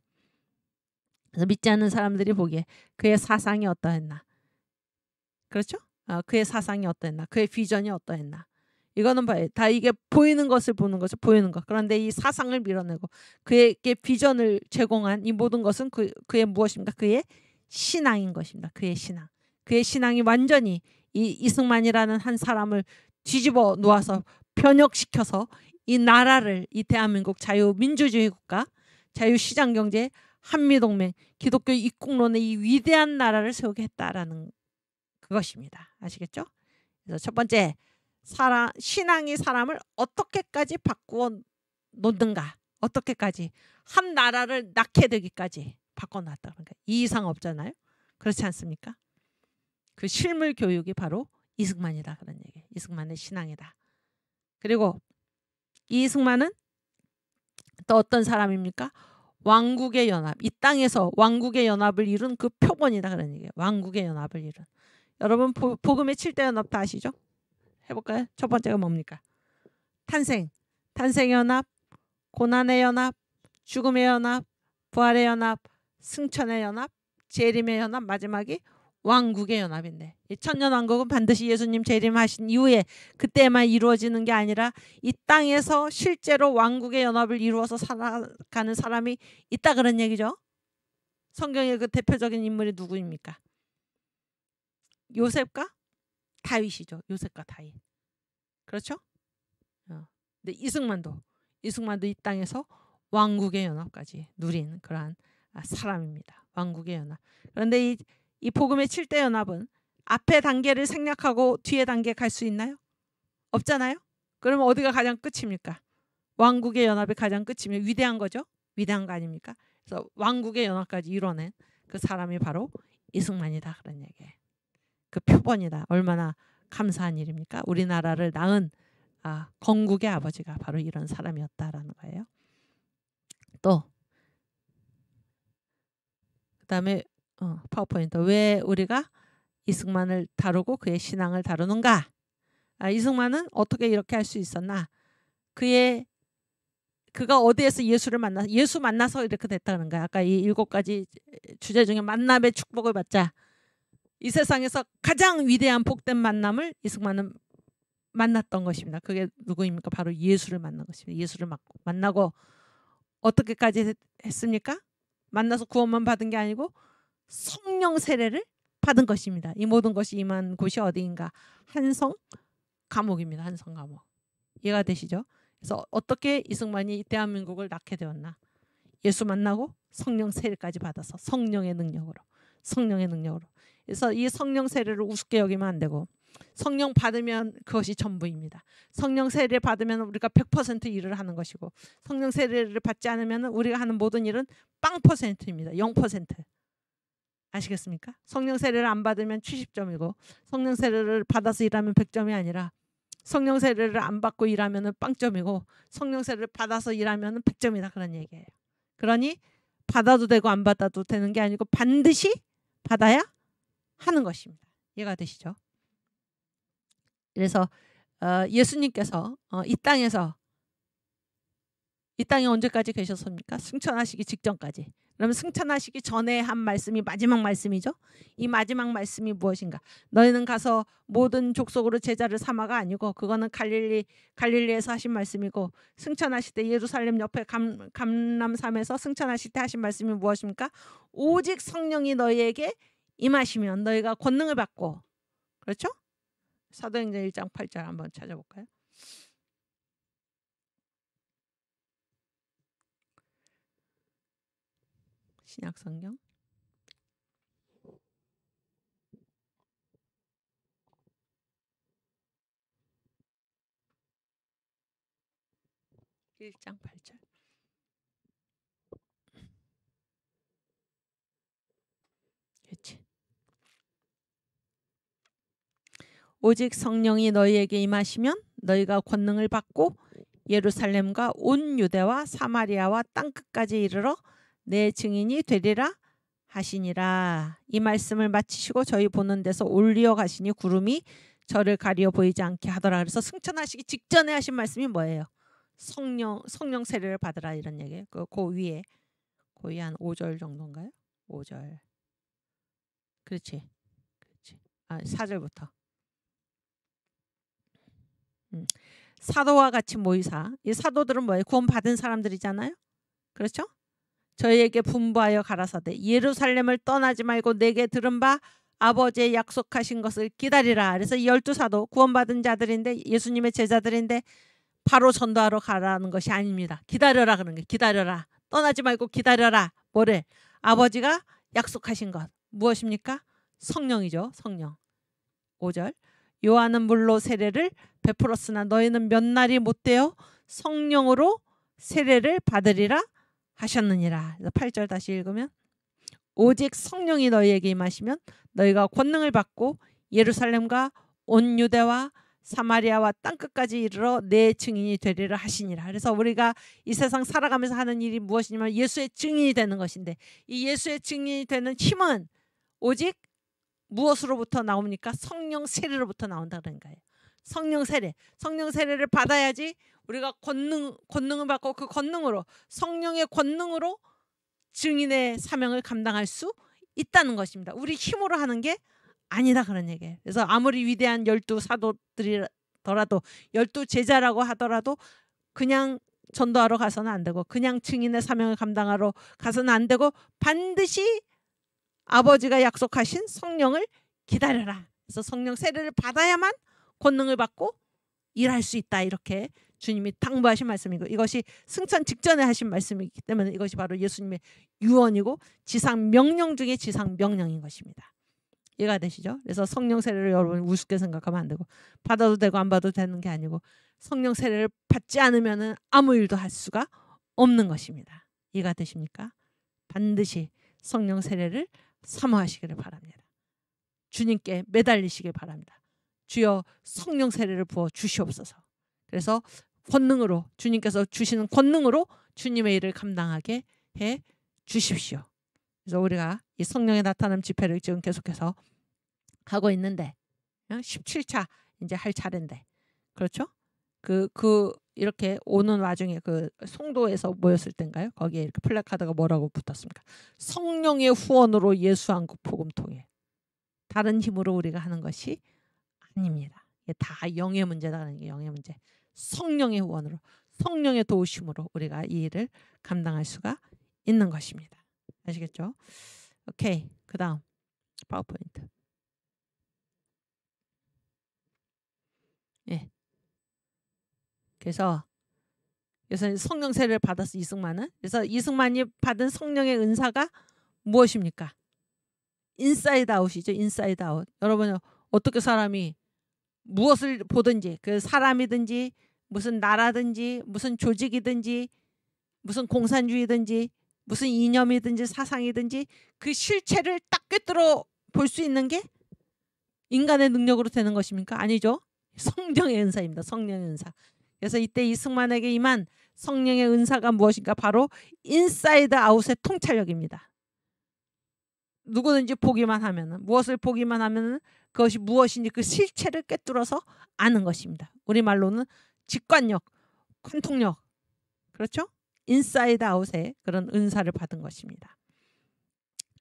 S1: 그래서 믿지 않는 사람들이 보기에 그의 사상이 어떠했나? 그렇죠? 그의 사상이 어떠했나? 그의 비전이 어떠했나? 이거는 다 이게 보이는 것을 보는 거죠. 보이는 것. 그런데 이 사상을 밀어내고 그에게 비전을 제공한 이 모든 것은 그의 무엇입니까? 그의 신앙인 것입니다. 그의 신앙. 그의 신앙이 완전히 이 이승만이라는 한 사람을 뒤집어 놓아서 변혁시켜서 이 나라를 이 대한민국 자유민주주의 국가, 자유시장경제, 한미동맹, 기독교 입국론의 이 위대한 나라를 세우게 했다라는 그것입니다. 아시겠죠? 그래서 첫 번째 신앙이 사람을 어떻게까지 바꾸어 놓는가? 어떻게까지 한 나라를 낳게 되기까지 바꿔놨다. 그러니까 이 이상 없잖아요. 그렇지 않습니까? 그 실물 교육이 바로 이승만이다 그런 얘기예요. 이승만의 신앙이다. 그리고 이 이승만은 또 어떤 사람입니까? 왕국의 연합. 이 땅에서 왕국의 연합을 이룬 그 표본이다 그런 얘기예요. 왕국의 연합을 이룬. 여러분 복음의 7대 연합 다 아시죠? 해볼까요? 첫 번째가 뭡니까? 탄생의 연합, 고난의 연합, 죽음의 연합, 부활의 연합, 승천의 연합, 재림의 연합, 마지막이 왕국의 연합인데 이 천년왕국은 반드시 예수님 재림하신 이후에 그때만 이루어지는 게 아니라 이 땅에서 실제로 왕국의 연합을 이루어서 살아가는 사람이 있다 그런 얘기죠. 성경의 그 대표적인 인물이 누구입니까? 요셉과 다윗이죠. 요셉과 다윗. 그렇죠? 근데 이승만도 이 땅에서 왕국의 연합까지 누린 그러한 사람입니다. 왕국의 연합. 그런데 이 복음의 7대 연합은 앞에 단계를 생략하고 뒤에 단계 갈 수 있나요? 없잖아요. 그러면 어디가 가장 끝입니까? 왕국의 연합이 가장 끝이면 위대한 거죠. 위대한 거 아닙니까? 그래서 왕국의 연합까지 이뤄낸 그 사람이 바로 이승만이다 그런 얘기예요. 그 표본이다. 얼마나 감사한 일입니까? 우리나라를 낳은 건국의 아버지가 바로 이런 사람이었다라는 거예요. 또 그다음에 파워포인트. 왜 우리가 이승만을 다루고 그의 신앙을 다루는가? 이승만은 어떻게 이렇게 할 수 있었나? 그가 어디에서 예수 만나서 이렇게 됐다는 거야. 아까 이 7가지 주제 중에 만남의 축복을 받자. 이 세상에서 가장 위대한 복된 만남을 이승만은 만났던 것입니다. 그게 누구입니까? 바로 예수를 만난 것입니다. 예수를 만나고 어떻게까지 했습니까? 만나서 구원만 받은 게 아니고 성령 세례를 받은 것입니다. 이 모든 것이 임한 곳이 어디인가? 한성 감옥입니다. 한성 감옥. 이해가 되시죠? 그래서 어떻게 이승만이 대한민국을 낳게 되었나? 예수 만나고 성령 세례까지 받아서 성령의 능력으로. 그래서 이 성령 세례를 우습게 여기면 안 되고 성령 받으면 그것이 전부입니다. 성령 세례 받으면 우리가 100% 일을 하는 것이고 성령 세례를 받지 않으면 우리가 하는 모든 일은 0%입니다. 0%. 아시겠습니까? 성령 세례를 안 받으면 70점이고 성령 세례를 받아서 일하면 100점이 아니라 성령 세례를 안 받고 일하면 0점이고 성령 세례를 받아서 일하면 100점이다 그런 얘기예요. 그러니 받아도 되고 안 받아도 되는 게 아니고 반드시 받아야 하는 것입니다. 이해가 되시죠? 그래서 예수님께서 이 땅에 언제까지 계셨습니까? 승천하시기 직전까지. 그러면 승천하시기 전에 한 말씀이 마지막 말씀이죠. 이 마지막 말씀이 무엇인가? 너희는 가서 모든 족속으로 제자를 삼아가 아니고 그거는 갈릴리에서 하신 말씀이고, 승천하실 때 예루살렘 옆에 감람산에서 승천하실 때 하신 말씀이 무엇입니까? 오직 성령이 너희에게 임하시면 너희가 권능을 받고, 그렇죠? 사도행전 1장 8절 한번 찾아볼까요? 신약성경 1장 8절. 그렇지. 오직 성령이 너희에게 임하시면 너희가 권능을 받고 예루살렘과 온 유대와 사마리아와 땅끝까지 이르러 내 증인이 되리라 하시니라. 이 말씀을 마치시고 저희 보는 데서 올리어 가시니 구름이 저를 가리어 보이지 않게 하더라. 그래서 승천하시기 직전에 하신 말씀이 뭐예요? 성령 세례를 받으라, 이런 얘기예요. 그 위에 거의 한 5절 정도인가요? 5절. 그렇지. 4절부터. 사도와 같이 모이사. 이 사도들은 뭐예요? 구원 받은 사람들이잖아요. 그렇죠? 저희에게 분부하여 가라사대 예루살렘을 떠나지 말고 내게 들은 바 아버지의 약속하신 것을 기다리라. 그래서 12사도 구원받은 자들인데, 예수님의 제자들인데 바로 전도하러 가라는 것이 아닙니다. 기다려라 그런 게. 기다려라. 떠나지 말고 기다려라. 뭐래? 아버지가 약속하신 것. 무엇입니까? 성령이죠. 성령. 5절. 요한은 물로 세례를 베풀었으나 너희는 몇 날이 못되어 성령으로 세례를 받으리라 하셨느니라. 8절 다시 읽으면 오직 성령이 너희에게 임하시면 너희가 권능을 받고 예루살렘과 온 유대와 사마리아와 땅끝까지 이르러 내 증인이 되리라 하시니라. 그래서 우리가 이 세상 살아가면서 하는 일이 무엇이냐면 예수의 증인이 되는 것인데, 이 예수의 증인이 되는 힘은 오직 무엇으로부터 나옵니까? 성령 세례로부터 나온다는 거예요. 성령 세례를 받아야지 우리가 권능을 받고 그 권능으로, 성령의 권능으로 증인의 사명을 감당할 수 있다는 것입니다. 우리 힘으로 하는 게 아니다 그런 얘기예요. 그래서 아무리 위대한 12사도들이더라도 12제자라고 하더라도 그냥 전도하러 가서는 안 되고, 그냥 증인의 사명을 감당하러 가서는 안 되고, 반드시 아버지가 약속하신 성령을 기다려라. 그래서 성령 세례를 받아야만 권능을 받고 일할 수 있다. 이렇게 주님이 당부하신 말씀이고, 이것이 승천 직전에 하신 말씀이기 때문에 이것이 바로 예수님의 유언이고 지상 명령 중에 지상 명령인 것입니다. 이해가 되시죠? 그래서 성령 세례를 여러분 우습게 생각하면 안 되고, 받아도 되고 안 받아도 되는 게 아니고, 성령 세례를 받지 않으면 아무 일도 할 수가 없는 것입니다. 이해가 되십니까? 반드시 성령 세례를 사모하시기를 바랍니다. 주님께 매달리시길 바랍니다. 주여 성령 세례를 부어 주시옵소서. 그래서 권능으로, 주님께서 주시는 권능으로 주님의 일을 감당하게 해 주십시오. 그래서 우리가 이 성령의 나타남 집회를 지금 계속해서 하고 있는데 17차 이제 할 차례인데, 그렇죠? 이렇게 오는 와중에 그 송도에서 모였을 때인가요? 거기에 이렇게 플래카드가 뭐라고 붙었습니까? 성령의 후원으로 예수 한국 복음 통해. 다른 힘으로 우리가 하는 것이 아닙니다. 이게 다 영의 문제다는 게, 영의 문제. 성령의 후원으로, 성령의 도우심으로 우리가 이 일을 감당할 수가 있는 것입니다. 아시겠죠? 오케이. 그다음 파워포인트. 예. 그래서 성령 세례를 받았어, 이승만은. 그래서 이승만이 받은 성령의 은사가 무엇입니까? 인사이드 아웃이죠. 인사이드 아웃. 여러분, 어떻게 사람이 무엇을 보든지, 그 사람이든지 무슨 나라든지 무슨 조직이든지 무슨 공산주의든지 무슨 이념이든지 사상이든지 그 실체를 딱 꿰뚫어 볼 수 있는 게 인간의 능력으로 되는 것입니까? 아니죠. 성령의 은사입니다. 성령의 은사. 그래서 이때 이승만에게 임한 성령의 은사가 무엇인가? 바로 인사이드 아웃의 통찰력입니다. 누구든지 보기만 하면은, 무엇을 보기만 하면은 그것이 무엇인지 그 실체를 꿰뚫어서 아는 것입니다. 우리말로는 직관력, 관통력, 그렇죠? 인사이드 아웃의 그런 은사를 받은 것입니다.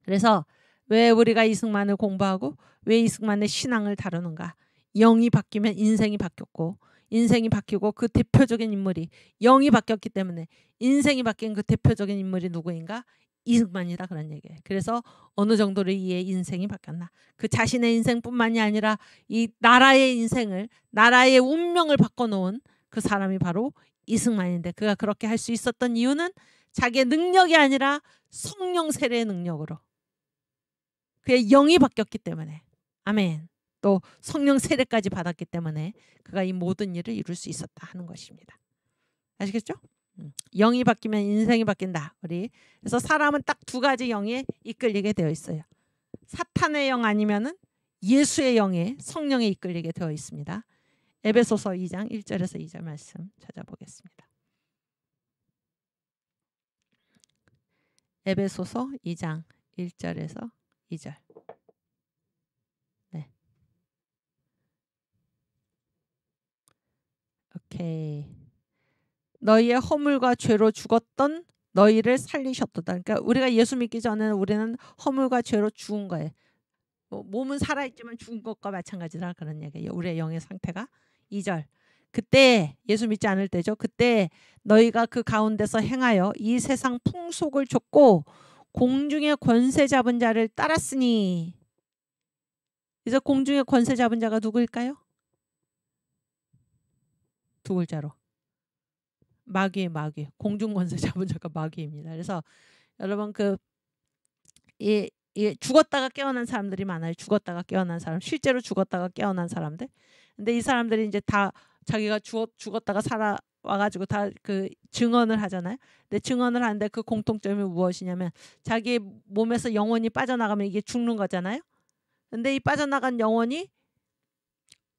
S1: 그래서 왜 우리가 이승만을 공부하고 왜 이승만의 신앙을 다루는가? 영이 바뀌면 인생이 바뀌었고, 인생이 바뀌고 그 대표적인 인물이, 영이 바뀌었기 때문에 인생이 바뀐 그 대표적인 인물이 누구인가? 이승만이다, 그런 얘기예요. 그래서 어느 정도로 이의 인생이 바뀌었나? 그 자신의 인생뿐만이 아니라 이 나라의 인생을, 나라의 운명을 바꿔놓은 그 사람이 바로 이승만인데, 그가 그렇게 할 수 있었던 이유는 자기의 능력이 아니라 성령 세례의 능력으로, 그의 영이 바뀌었기 때문에, 아멘. 또 성령 세례까지 받았기 때문에 그가 이 모든 일을 이룰 수 있었다 하는 것입니다. 아시겠죠? 영이 바뀌면 인생이 바뀐다. 우리 그래서 사람은 딱 두 가지 영에 이끌리게 되어 있어요. 사탄의 영 아니면은 예수의 영에, 성령에 이끌리게 되어 있습니다. 에베소서 2장 1절에서 2절 말씀 찾아보겠습니다. 에베소서 2장 1절에서 2절. 네. 오케이. 너희의 허물과 죄로 죽었던 너희를 살리셨도다. 그러니까 우리가 예수 믿기 전에는 우리는 허물과 죄로 죽은 거예요. 몸은 살아있지만 죽은 것과 마찬가지라, 그런 얘기예요. 우리의 영의 상태가. 2절. 그때, 예수 믿지 않을 때죠. 그때 너희가 그 가운데서 행하여 이 세상 풍속을 좇고 공중의 권세 잡은 자를 따랐으니. 그래서 공중의 권세 잡은 자가 누구일까요? 두 글자로. 마귀. 공중 권세 잡은 자가 마귀입니다. 그래서 여러분 죽었다가 깨어난 사람들이 많아요. 죽었다가 깨어난 사람, 실제로 죽었다가 깨어난 사람들. 근데 이 사람들이 이제 다 자기가 죽었다가 살아와가지고 다 그 증언을 하잖아요. 근데 증언을 하는데 그 공통점이 무엇이냐면 자기 몸에서 영혼이 빠져나가면 이게 죽는 거잖아요. 근데 이 빠져나간 영혼이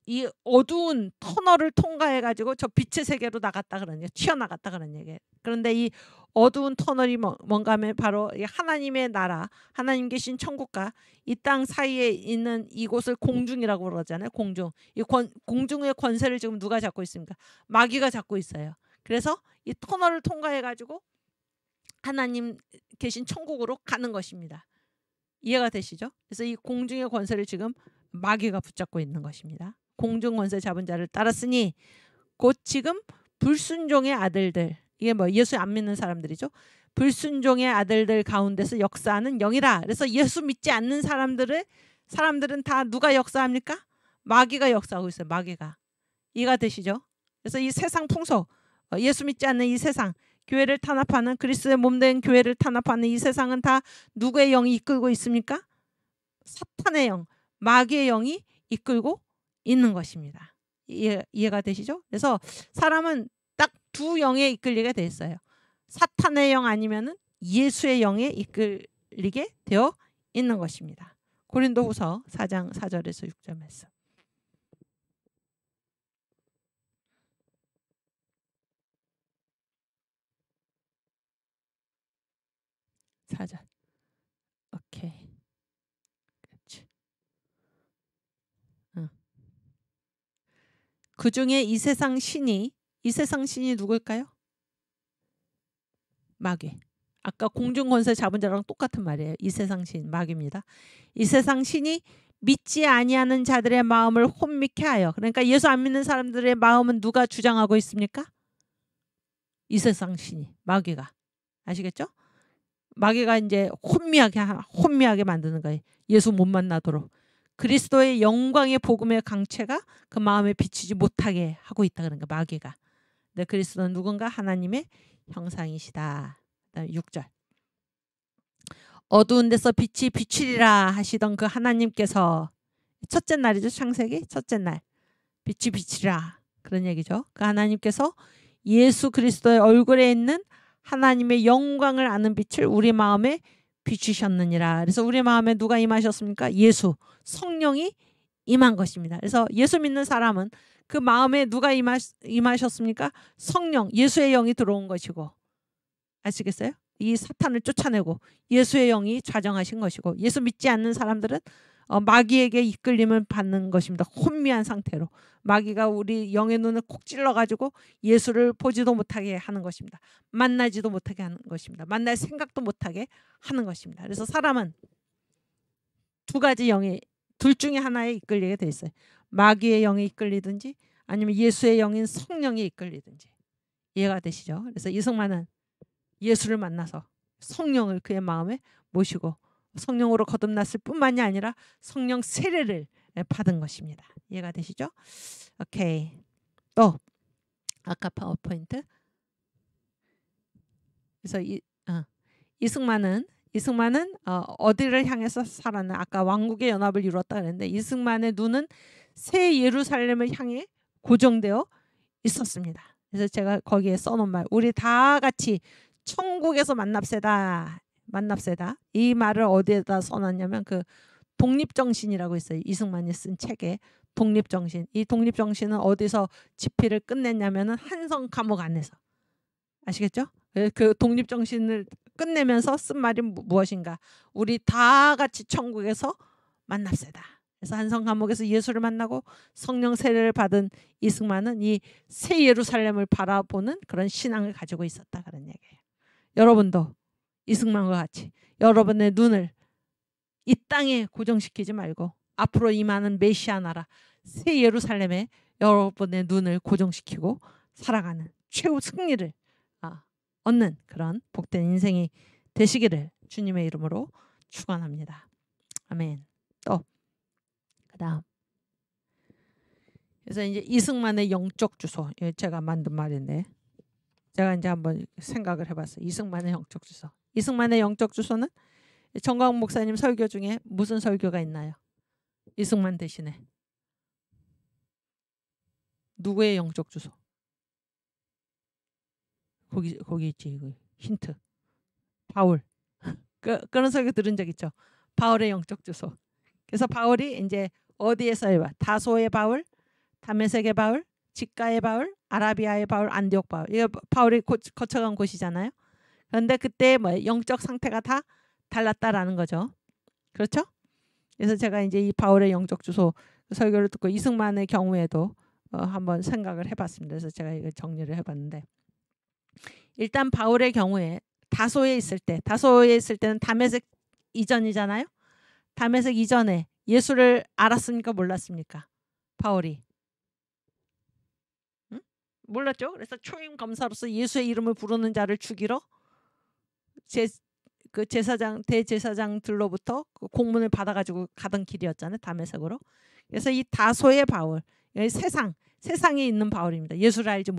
S1: 이 어두운 터널을 통과해가지고 저 빛의 세계로 나갔다, 그런 얘기, 튀어나갔다, 그런 얘기예요. 그런데 이 어두운 터널이 뭔가 하면 바로 하나님의 나라, 하나님 계신 천국과 이 땅 사이에 있는 이곳을 공중이라고 그러잖아요. 공중. 이 공중의 권세를 지금 누가 잡고 있습니까? 마귀가 잡고 있어요. 그래서 이 터널을 통과해가지고 하나님 계신 천국으로 가는 것입니다. 이해가 되시죠? 그래서 이 공중의 권세를 지금 마귀가 붙잡고 있는 것입니다. 공중 권세 잡은 자를 따랐으니 곧 지금 불순종의 아들들, 이게 뭐 예수 안 믿는 사람들이죠. 불순종의 아들들 가운데서 역사하는 영이라. 그래서 예수 믿지 않는 사람들은 다 누가 역사합니까? 마귀가 역사하고 있어요. 마귀가. 이해가 되시죠? 그래서 이 세상 풍속, 예수 믿지 않는 이 세상, 교회를 탄압하는, 그리스도의 몸된 교회를 탄압하는 이 세상은 다 누구의 영이 이끌고 있습니까? 사탄의 영, 마귀의 영이 이끌고 있는 것입니다. 이해가 되시죠? 그래서 사람은 딱 두 영에 이끌리게 돼 있어요. 사탄의 영 아니면은 예수의 영에 이끌리게 되어 있는 것입니다. 고린도후서 4장 4절에서 6절 말씀. 4절. 오케이. 그렇지. 그 중에 이 세상 신이 누굴까요? 마귀. 아까 공중 권세 잡은 자랑 똑같은 말이에요. 이 세상 신, 마귀입니다. 이 세상 신이 믿지 아니하는 자들의 마음을 혼미케 하여. 그러니까 예수 안 믿는 사람들의 마음은 누가 주장하고 있습니까? 이 세상 신이, 마귀가. 아시겠죠? 마귀가 이제 혼미하게 만드는 거예요. 예수 못 만나도록. 그리스도의 영광의 복음의 강체가 그 마음에 비치지 못하게 하고 있다, 그런 거 마귀가. 근데 그리스도는 누군가? 하나님의 형상이시다. 그다음에 6절. 어두운 데서 빛이 비추리라 하시던 그 하나님께서, 첫째 날이죠. 창세기 첫째 날. 빛이 비추리라, 그런 얘기죠. 그 하나님께서 예수 그리스도의 얼굴에 있는 하나님의 영광을 아는 빛을 우리 마음에 비추셨느니라. 그래서 우리 마음에 누가 임하셨습니까? 예수, 성령이 임한 것입니다. 그래서 예수 믿는 사람은 그 마음에 누가 임하셨습니까? 성령, 예수의 영이 들어온 것이고. 아시겠어요? 이 사탄을 쫓아내고 예수의 영이 좌정하신 것이고, 예수 믿지 않는 사람들은 마귀에게 이끌림을 받는 것입니다. 혼미한 상태로 마귀가 우리 영의 눈을 콕 찔러가지고 예수를 보지도 못하게 하는 것입니다. 만나지도 못하게 하는 것입니다. 만날 생각도 못하게 하는 것입니다. 그래서 사람은 두 가지 영이, 둘 중에 하나에 이끌리게 돼 있어요. 마귀의 영에 이끌리든지 아니면 예수의 영인 성령에 이끌리든지. 이해가 되시죠? 그래서 이승만은 예수를 만나서 성령을 그의 마음에 모시고 성령으로 거듭났을 뿐만이 아니라 성령 세례를 받은 것입니다. 이해가 되시죠? 오케이. 또 아까 파워포인트. 그래서 이승만은 어디를 향해서 살았나? 아까 왕국의 연합을 이루었다 그랬는데, 이승만의 눈은 새 예루살렘을 향해 고정되어 있었습니다. 그래서 제가 거기에 써놓은 말, 우리 다 같이 천국에서 만납세다. 이 말을 어디에다 써놨냐면 그 독립정신이라고 있어요. 이승만이 쓴 책에 독립정신. 이 독립정신은 어디서 집필을 끝냈냐면은 한성 감옥 안에서. 아시겠죠? 그 독립정신을 끝내면서 쓴 말이 무엇인가? 우리 다 같이 천국에서 만납세다. 그래서 한성 감옥에서 예수를 만나고 성령 세례를 받은 이승만은 이 새 예루살렘을 바라보는 그런 신앙을 가지고 있었다, 그런 얘기예요. 여러분도 이승만과 같이 여러분의 눈을 이 땅에 고정시키지 말고 앞으로 임하는 메시아 나라 새 예루살렘에 여러분의 눈을 고정시키고 살아가는 최후 승리를 얻는 그런 복된 인생이 되시기를 주님의 이름으로 축원합니다. 아멘. 또 그다음, 그래서 이제 이승만의 영적 주소, 제가 만든 말인데 제가 이제 한번 생각을 해봤어요. 이승만의 영적 주소. 이승만의 영적 주소는 정광 목사님 설교 중에 무슨 설교가 있나요? 이승만 대신에 누구의 영적 주소? 거기 있지. 이거 힌트. 바울. 그런 설교 들은 적 있죠? 바울의 영적 주소. 그래서 바울이 이제 어디에서요? 다소의 바울, 다메섹의 바울, 직가의 바울, 아라비아의 바울, 안디옥 바울. 이거 바울이 거쳐간 곳이잖아요. 그런데 그때 뭐 영적 상태가 다 달랐다라는 거죠. 그렇죠? 그래서 제가 이제 이 바울의 영적 주소 설교를 듣고 이승만의 경우에도 한번 생각을 해봤습니다. 그래서 제가 이거 정리를 해봤는데, 일단 바울의 경우에 다소에 있을 때는 다메섹 이전이잖아요. 다메섹 이전에 예수를 알았습니까? 몰랐습니까? 바울이 몰랐죠. 그래서 초임 검사로서 예수의 이름을 부르는 자를 죽이러 대제사장들로부터 그 공문을 받아가지고 가던 길이었잖아요. 다메섹으로. 그래서 이 다소의 바울, 세상에 있는 바울입니다. 예수를 알지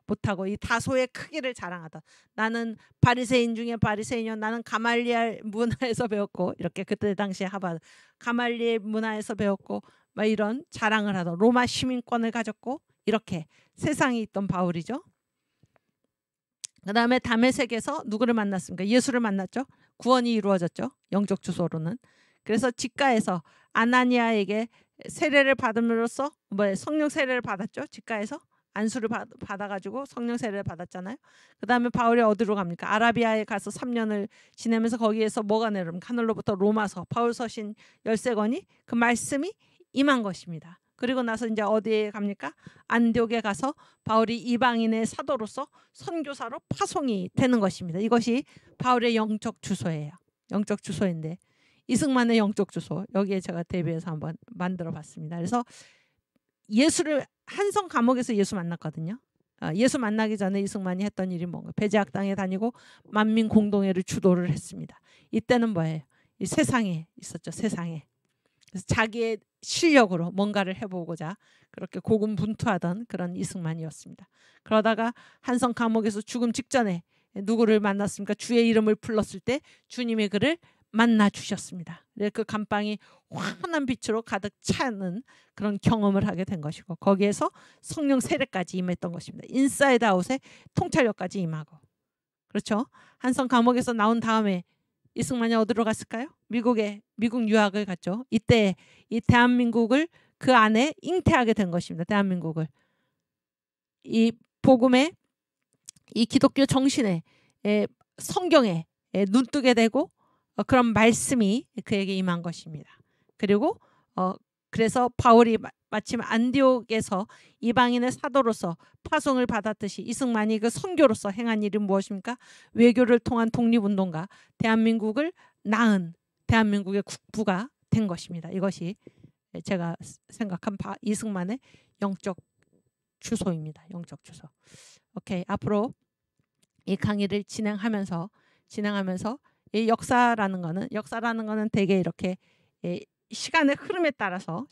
S1: 못하고 이 다소의 크기를 자랑하던, 나는 바리새인 중에 바리새인이요, 나는 가말리엘 문화에서 배웠고, 이렇게 그때 당시에 가말리엘 문화에서 배웠고 막 이런 자랑을 하던, 로마 시민권을 가졌고, 이렇게 세상에 있던 바울이죠. 그 다음에 다메섹에서 누구를 만났습니까? 예수를 만났죠. 구원이 이루어졌죠. 영적 주소로는. 그래서 직가에서 아나니아에게 세례를 받음으로써 성령 세례를 받았죠. 직가에서 안수를 받아가지고 성령 세례를 받았잖아요. 그 다음에 바울이 어디로 갑니까? 아라비아에 가서 3년을 지내면서 거기에서 뭐가 내려옵니까? 하늘로부터 로마서, 바울 서신 13권이 그 말씀이 임한 것입니다. 그리고 나서 이제 어디에 갑니까? 안디옥에 가서 바울이 이방인의 사도로서 선교사로 파송이 되는 것입니다. 이것이 바울의 영적 주소예요. 영적 주소인데, 이승만의 영적 주소, 여기에 제가 대비해서 한번 만들어 봤습니다. 그래서 예수를 한성 감옥에서 예수 만났거든요. 예수 만나기 전에 이승만이 했던 일이 뭔가, 배제학당에 다니고 만민 공동회를 주도를 했습니다. 이때는 뭐예요? 이 세상에 있었죠. 세상에. 그래서 자기의 실력으로 뭔가를 해보고자 그렇게 고군분투하던 그런 이승만이었습니다. 그러다가 한성 감옥에서 죽음 직전에 누구를 만났습니까? 주의 이름을 불렀을 때 주님이 그를 만나 주셨습니다. 그 감방이 환한 빛으로 가득 차는 그런 경험을 하게 된 것이고, 거기에서 성령 세례까지 임했던 것입니다. 인사이드 아웃에 통찰력까지 임하고. 그렇죠? 한성 감옥에서 나온 다음에 이승만이 어디로 갔을까요? 미국 유학을 갔죠. 이때 이 대한민국을 그 안에 잉태하게 된 것입니다. 대한민국을 이 복음의 이 기독교 정신에 성경에 눈뜨게 되고 그런 말씀이 그에게 임한 것입니다. 그리고 그래서 바울이 마침 안디옥에서 이방인의 사도로서 파송을 받았듯이 이승만이 그 선교로서 행한 일은 무엇입니까? 외교를 통한 독립운동가 대한민국을 낳은 대한민국의 국부가 된 것입니다. 이것이 제가 생각한 이승만의 영적 주소입니다. 영적 주소. 오케이, 앞으로 이 강의를 진행하면서 이 역사라는 거는 되게 이렇게 시간의 흐름에 따라서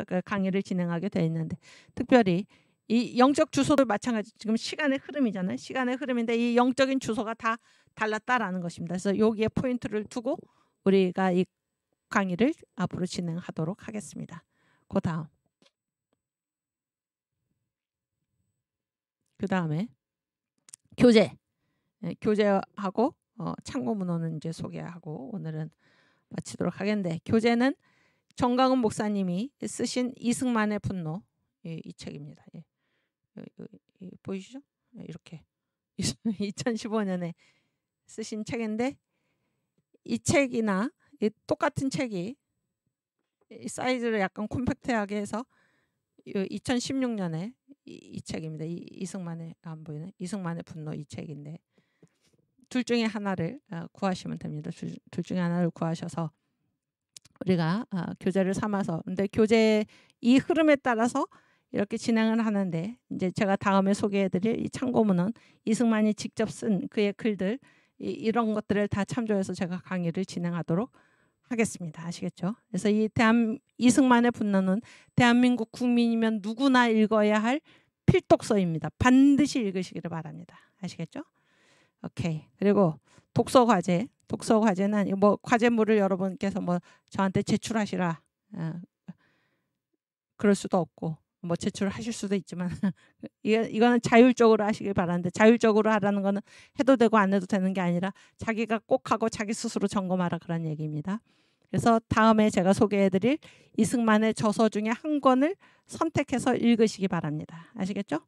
S1: 그 강의를 진행하게 되어 있는데, 특별히 이 영적 주소도 마찬가지. 지금 시간의 흐름이잖아요. 시간의 흐름인데 이 영적인 주소가 다 달랐다라는 것입니다. 그래서 여기에 포인트를 두고 우리가 이 강의를 앞으로 진행하도록 하겠습니다. 그 다음에 교재하고 참고 문헌은 이제 소개하고 오늘은 마치도록 하겠는데, 교재는 정강훈 목사님이 쓰신 이승만의 분노, 이 책입니다. 보이시죠? 이렇게 2015년에 쓰신 책인데, 이 책이나 이 똑같은 책이 이 사이즈를 약간 콤팩트하게 해서 2016년에 이 책입니다. 이승만의, 안 보이네, 이승만의 분노, 이 책인데 둘 중에 하나를 구하시면 됩니다. 둘 중에 하나를 구하셔서 우리가 교재를 삼아서, 근데 교재 이 흐름에 따라서 이렇게 진행을 하는데, 이제 제가 다음에 소개해드릴 이 참고문은 이승만이 직접 쓴 그의 글들, 이런 것들을 다 참조해서 제가 강의를 진행하도록 하겠습니다. 아시겠죠? 그래서 이승만의 분노는 대한민국 국민이면 누구나 읽어야 할 필독서입니다. 반드시 읽으시기를 바랍니다. 아시겠죠? 오케이. 그리고 독서 과제는 뭐 과제물을 여러분께서 뭐 저한테 제출하시라, 그럴 수도 없고 뭐 제출하실 수도 있지만 이거는 자율적으로 하시길 바라는데, 자율적으로 하라는 거는 해도 되고 안 해도 되는 게 아니라 자기가 꼭 하고 자기 스스로 점검하라, 그런 얘기입니다. 그래서 다음에 제가 소개해드릴 이승만의 저서 중에 한 권을 선택해서 읽으시기 바랍니다. 아시겠죠?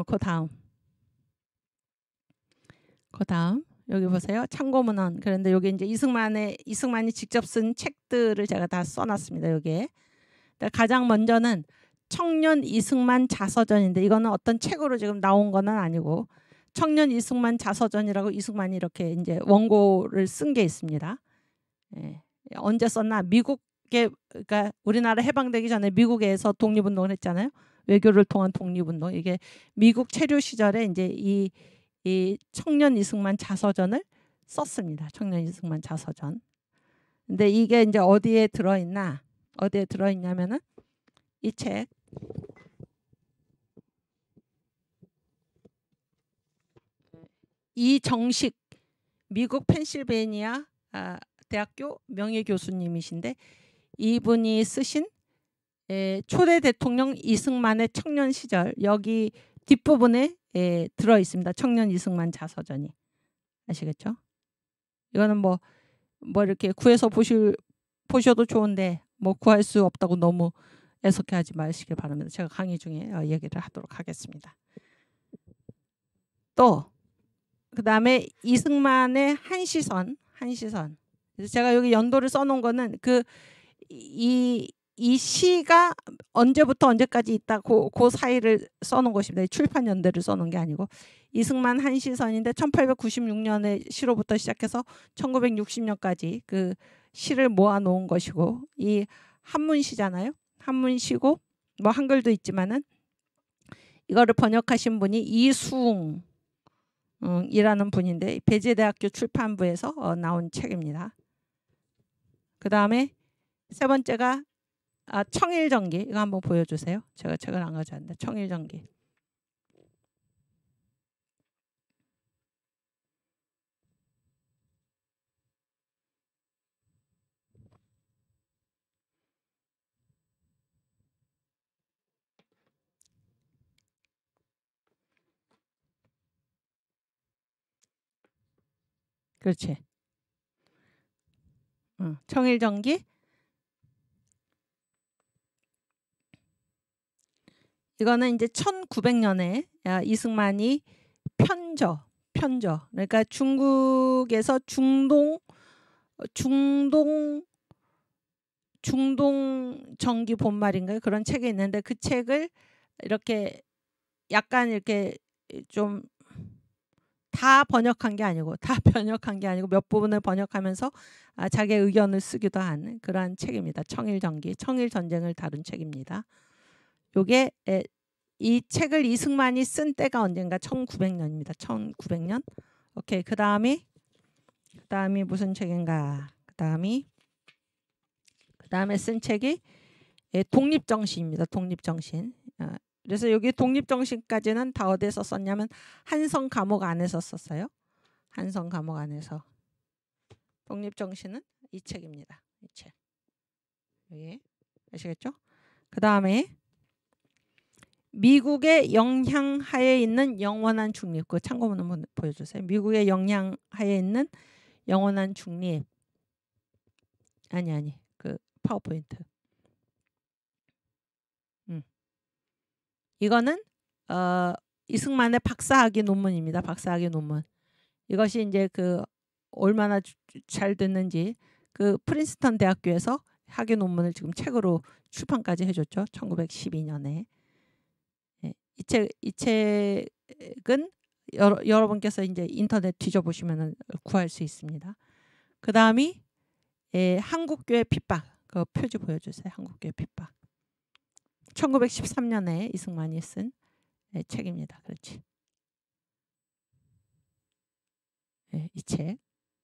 S1: 그 다음 여기 보세요. 참고문헌. 그런데 여기 이제 이승만이 직접 쓴 책들을 제가 다 써놨습니다. 여기에. 가장 먼저는 청년 이승만 자서전인데, 이거는 어떤 책으로 지금 나온 거는 아니고 청년 이승만 자서전이라고 이승만이 이렇게 이제 원고를 쓴 게 있습니다. 언제 썼나? 그러니까 우리나라 해방되기 전에 미국에서 독립운동을 했잖아요. 외교를 통한 독립운동. 이게 미국 체류 시절에 이제 이 청년 이승만 자서전을 썼습니다. 청년 이승만 자서전. 근데 이게 이제 어디에 들어있냐면은 이 책, 이정식 미국 펜실베이니아 대학교 명예교수님이신데, 이분이 쓰신 초대 대통령 이승만의 청년 시절, 여기 뒷부분에 들어 있습니다. 청년 이승만 자서전이. 아시겠죠? 이거는 뭐 이렇게 구해서 보셔도 좋은데 뭐 구할 수 없다고 너무 애석해하지 마시길 바랍니다. 제가 강의 중에 얘기를 하도록 하겠습니다. 또 그 다음에 이승만의 한시선. 그래서 제가 여기 연도를 써놓은 거는 이 시가 언제부터 언제까지 있다, 그 사이를 써놓은 것입니다. 출판 연대를 써놓은 게 아니고, 이승만 한시선인데 1896년의 시로부터 시작해서 1960년까지 그 시를 모아놓은 것이고, 이 한문시잖아요. 한문시고 뭐 한글도 있지만은 이거를 번역하신 분이 이수웅 이라는 분인데, 배재대학교 출판부에서 나온 책입니다. 그 다음에 세 번째가 청일전기. 이거 한번 보여주세요. 제가 책을 안 가져왔는데, 청일전기. 그렇지. 청일전기. 이거는 이제 1900년에 이승만이 편저. 그러니까 중국에서 중동 정기 본말인가요? 그런 책이 있는데 그 책을 이렇게 약간 이렇게 좀 다 번역한 게 아니고 몇 부분을 번역하면서 자기의 의견을 쓰기도 한 그러한 책입니다. 청일전기, 청일전쟁을 다룬 책입니다. 요게 이 책을 이승만이 쓴 때가 언젠가 1900년입니다. 1900년. 오케이. 그다음이 무슨 책인가? 그다음에 쓴 책이 독립정신입니다. 독립정신. 그래서 여기 독립정신까지는 다 어디서 썼냐면 한성 감옥 안에서 썼어요. 한성 감옥 안에서. 독립정신은 이 책입니다. 이 책. 여기 아시겠죠? 그다음에 미국의 영향하에 있는 영원한 중립. 그 참고문 한번 보여주세요. 미국의 영향하에 있는 영원한 중립. 아니. 그 파워포인트. 이거는 이승만의 박사학위 논문입니다. 박사학위 논문. 이것이 이제 그 얼마나 잘 됐는지 그 프린스턴 대학교에서 학위 논문을 지금 책으로 출판까지 해줬죠. 1912년에. 이 책은 여러분께서 이제 인터넷 뒤져보시면 구할 수 있습니다. 그 다음이 한국교회 핍박. 그 표지 보여주세요. 한국교회 핍박. 1913년에 이승만이 쓴 책입니다. 그렇지. 이 책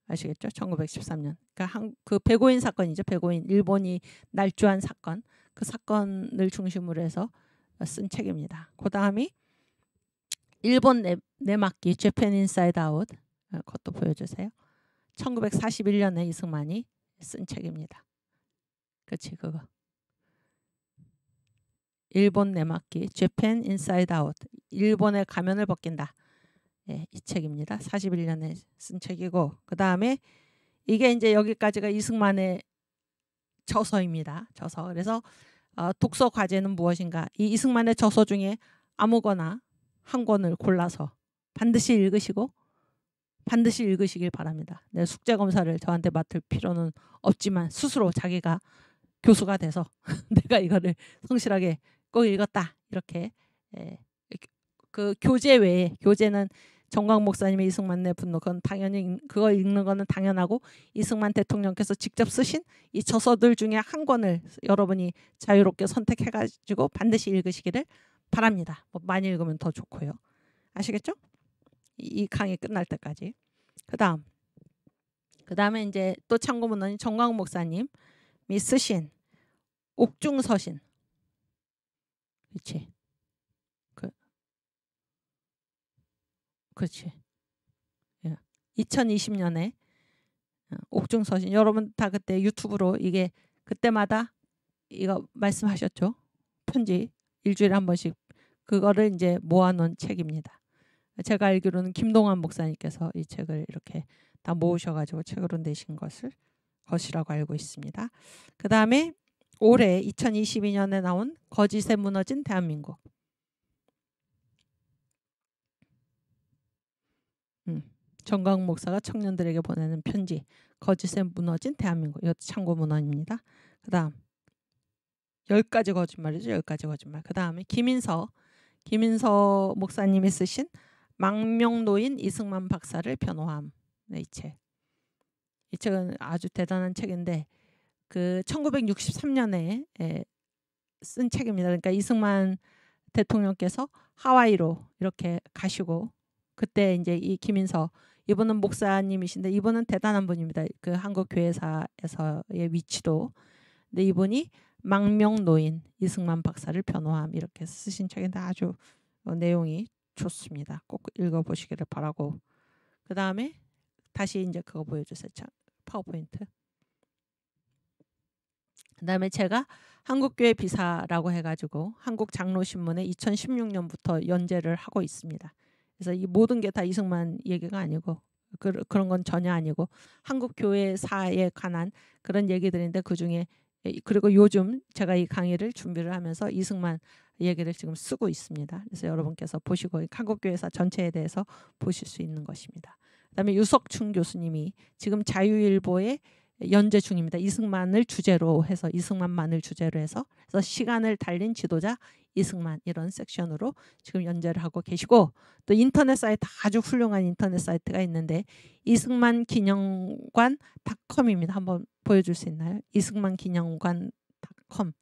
S1: 아시겠죠? 1913년. 그러니까 그 백오인 사건이죠. 백오인 일본이 날조한 사건. 그 사건을 중심으로 해서 쓴 책입니다. 그 다음이 일본 내막기 Japan Inside Out. 그것도 보여주세요. 1941년에 이승만이 쓴 책입니다. 그렇지 그거. 일본 내막기 Japan Inside Out. 일본의 가면을 벗긴다. 이 책입니다. 41년에 쓴 책이고 그 다음에 이게 이제 여기까지가 이승만의 저서입니다. 저서. 그래서 독서 과제는 무엇인가? 이 이승만의 저서 중에 아무거나 한 권을 골라서 반드시 읽으시길 바랍니다. 내 숙제 검사를 저한테 맡을 필요는 없지만 스스로 자기가 교수가 돼서 내가 이거를 성실하게 꼭 읽었다. 이렇게 그 교재 외에 교재는 정광 목사님의 이승만 내 분노 그건 당연히 그거 읽는 거는 당연하고 이승만 대통령께서 직접 쓰신 이 저서들 중에 한 권을 여러분이 자유롭게 선택해가지고 반드시 읽으시기를 바랍니다. 뭐 많이 읽으면 더 좋고요. 아시겠죠? 이 강의 끝날 때까지. 그다음에 이제 또 참고문헌이 정광 목사님이 쓰신 옥중서신. 그렇지. 그렇지. 2020년에 옥중서신. 여러분 다 그때 유튜브로 이게 그때마다 이거 말씀하셨죠. 편지 일주일에 한 번씩 그거를 이제 모아놓은 책입니다. 제가 알기로는 김동환 목사님께서 이 책을 이렇게 다 모으셔가지고 책으로 내신 것이라고 알고 있습니다. 그 다음에 올해 2022년에 나온 거짓에 무너진 대한민국. 정광 목사가 청년들에게 보내는 편지. 거짓에 무너진 대한민국. 이것도 참고 문헌입니다. 그 다음 10가지 거짓말이죠. 10가지 거짓말. 그 다음에 김인서 목사님이 쓰신 망명노인 이승만 박사를 변호함. 이 책. 이 책은 아주 대단한 책인데 그 1963년에 쓴 책입니다. 그러니까 이승만 대통령께서 하와이로 이렇게 가시고 그때 이제 이 김인서 이분은 목사님이신데 이분은 대단한 분입니다. 그 한국 교회사에서의 위치도. 근데 이분이 망명노인 이승만 박사를 변호함 이렇게 쓰신 책인데 아주 내용이 좋습니다. 꼭 읽어보시기를 바라고. 그 다음에 다시 이제 그거 보여주세요. 파워포인트. 그 다음에 제가 한국교회 비사라고 해가지고 한국장로신문에 2016년부터 연재를 하고 있습니다. 그래서 이 모든 게 다 이승만 얘기가 아니고 그런 건 전혀 아니고 한국교회사에 관한 그런 얘기들인데 그중에 그리고 요즘 제가 이 강의를 준비를 하면서 이승만 얘기를 지금 쓰고 있습니다. 그래서 여러분께서 보시고 한국교회사 전체에 대해서 보실 수 있는 것입니다. 그다음에 유석춘 교수님이 지금 자유일보에 연재 중입니다. 이승만을 주제로 해서 이승만만을 주제로 해서 그래서 시간을 달린 지도자 이승만 이런 섹션으로 지금 연재를 하고 계시고 또 인터넷 사이트 아주 훌륭한 인터넷 사이트가 있는데 이승만기념관.com입니다. 한번 보여줄 수 있나요? 이승만기념관.com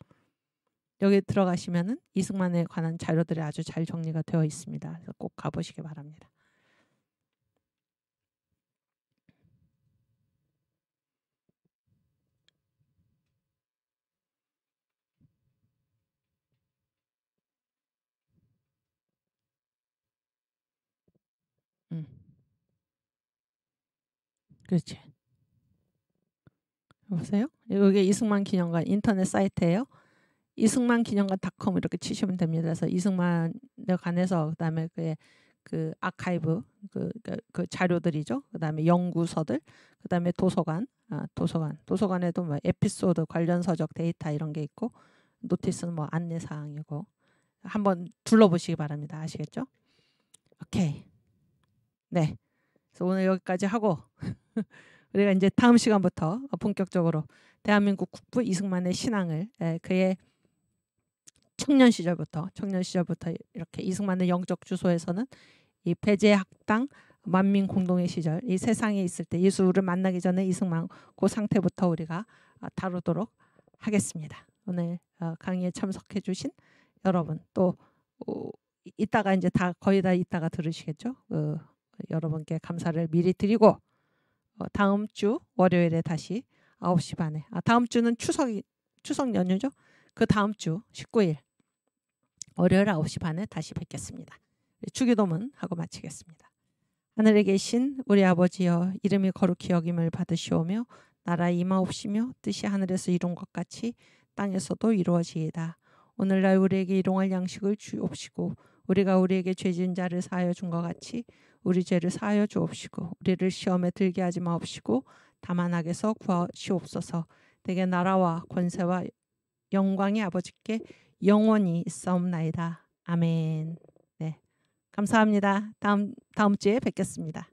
S1: 여기 들어가시면은 이승만에 관한 자료들이 아주 잘 정리가 되어 있습니다. 그래서 꼭 가보시기 바랍니다. 그렇지. 보세요. 여기 이승만 기념관 인터넷 사이트예요. 이승만기념관.com 이렇게 치시면 됩니다. 그래서 이승만에 관해서 그다음에 그 아카이브 그 자료들이죠. 그다음에 연구서들, 그다음에 도서관, 도서관에도 뭐 에피소드 관련 서적 데이터 이런 게 있고 노티스는 뭐 안내 사항이고 한번 둘러보시기 바랍니다. 아시겠죠? 오케이. 네. 그래서 오늘 여기까지 하고 우리가 이제 다음 시간부터 본격적으로 대한민국 국부 이승만의 신앙을 그의 청년 시절부터 이렇게 이승만의 영적 주소에서는 이 배제학당 만민 공동의 시절 이 세상에 있을 때 예수를 만나기 전에 이승만 그 상태부터 우리가 다루도록 하겠습니다. 오늘 강의에 참석해 주신 여러분 또 이따가 이제 다 거의 다 이따가 들으시겠죠. 여러분께 감사를 미리 드리고 다음 주 월요일에 다시 9시 반에 다음 주는 추석 연휴죠. 그 다음 주 19일 월요일 9시 반에 다시 뵙겠습니다. 주기도문 하고 마치겠습니다. 하늘에 계신 우리 아버지여 이름이 거룩히 여김을 받으시오며 나라 임하옵시며 뜻이 하늘에서 이룬 것 같이 땅에서도 이루어지이다. 오늘날 우리에게 일용할 양식을 주옵시고 우리가 우리에게 죄진 자를 사하여 준 것 같이 우리 죄를 사하여 주옵시고 우리를 시험에 들게 하지 마옵시고 다만 악에서 구하시옵소서. 내게 나라와 권세와 영광이 아버지께 영원히 있사옵나이다. 아멘. 네, 감사합니다. 다음 주에 뵙겠습니다.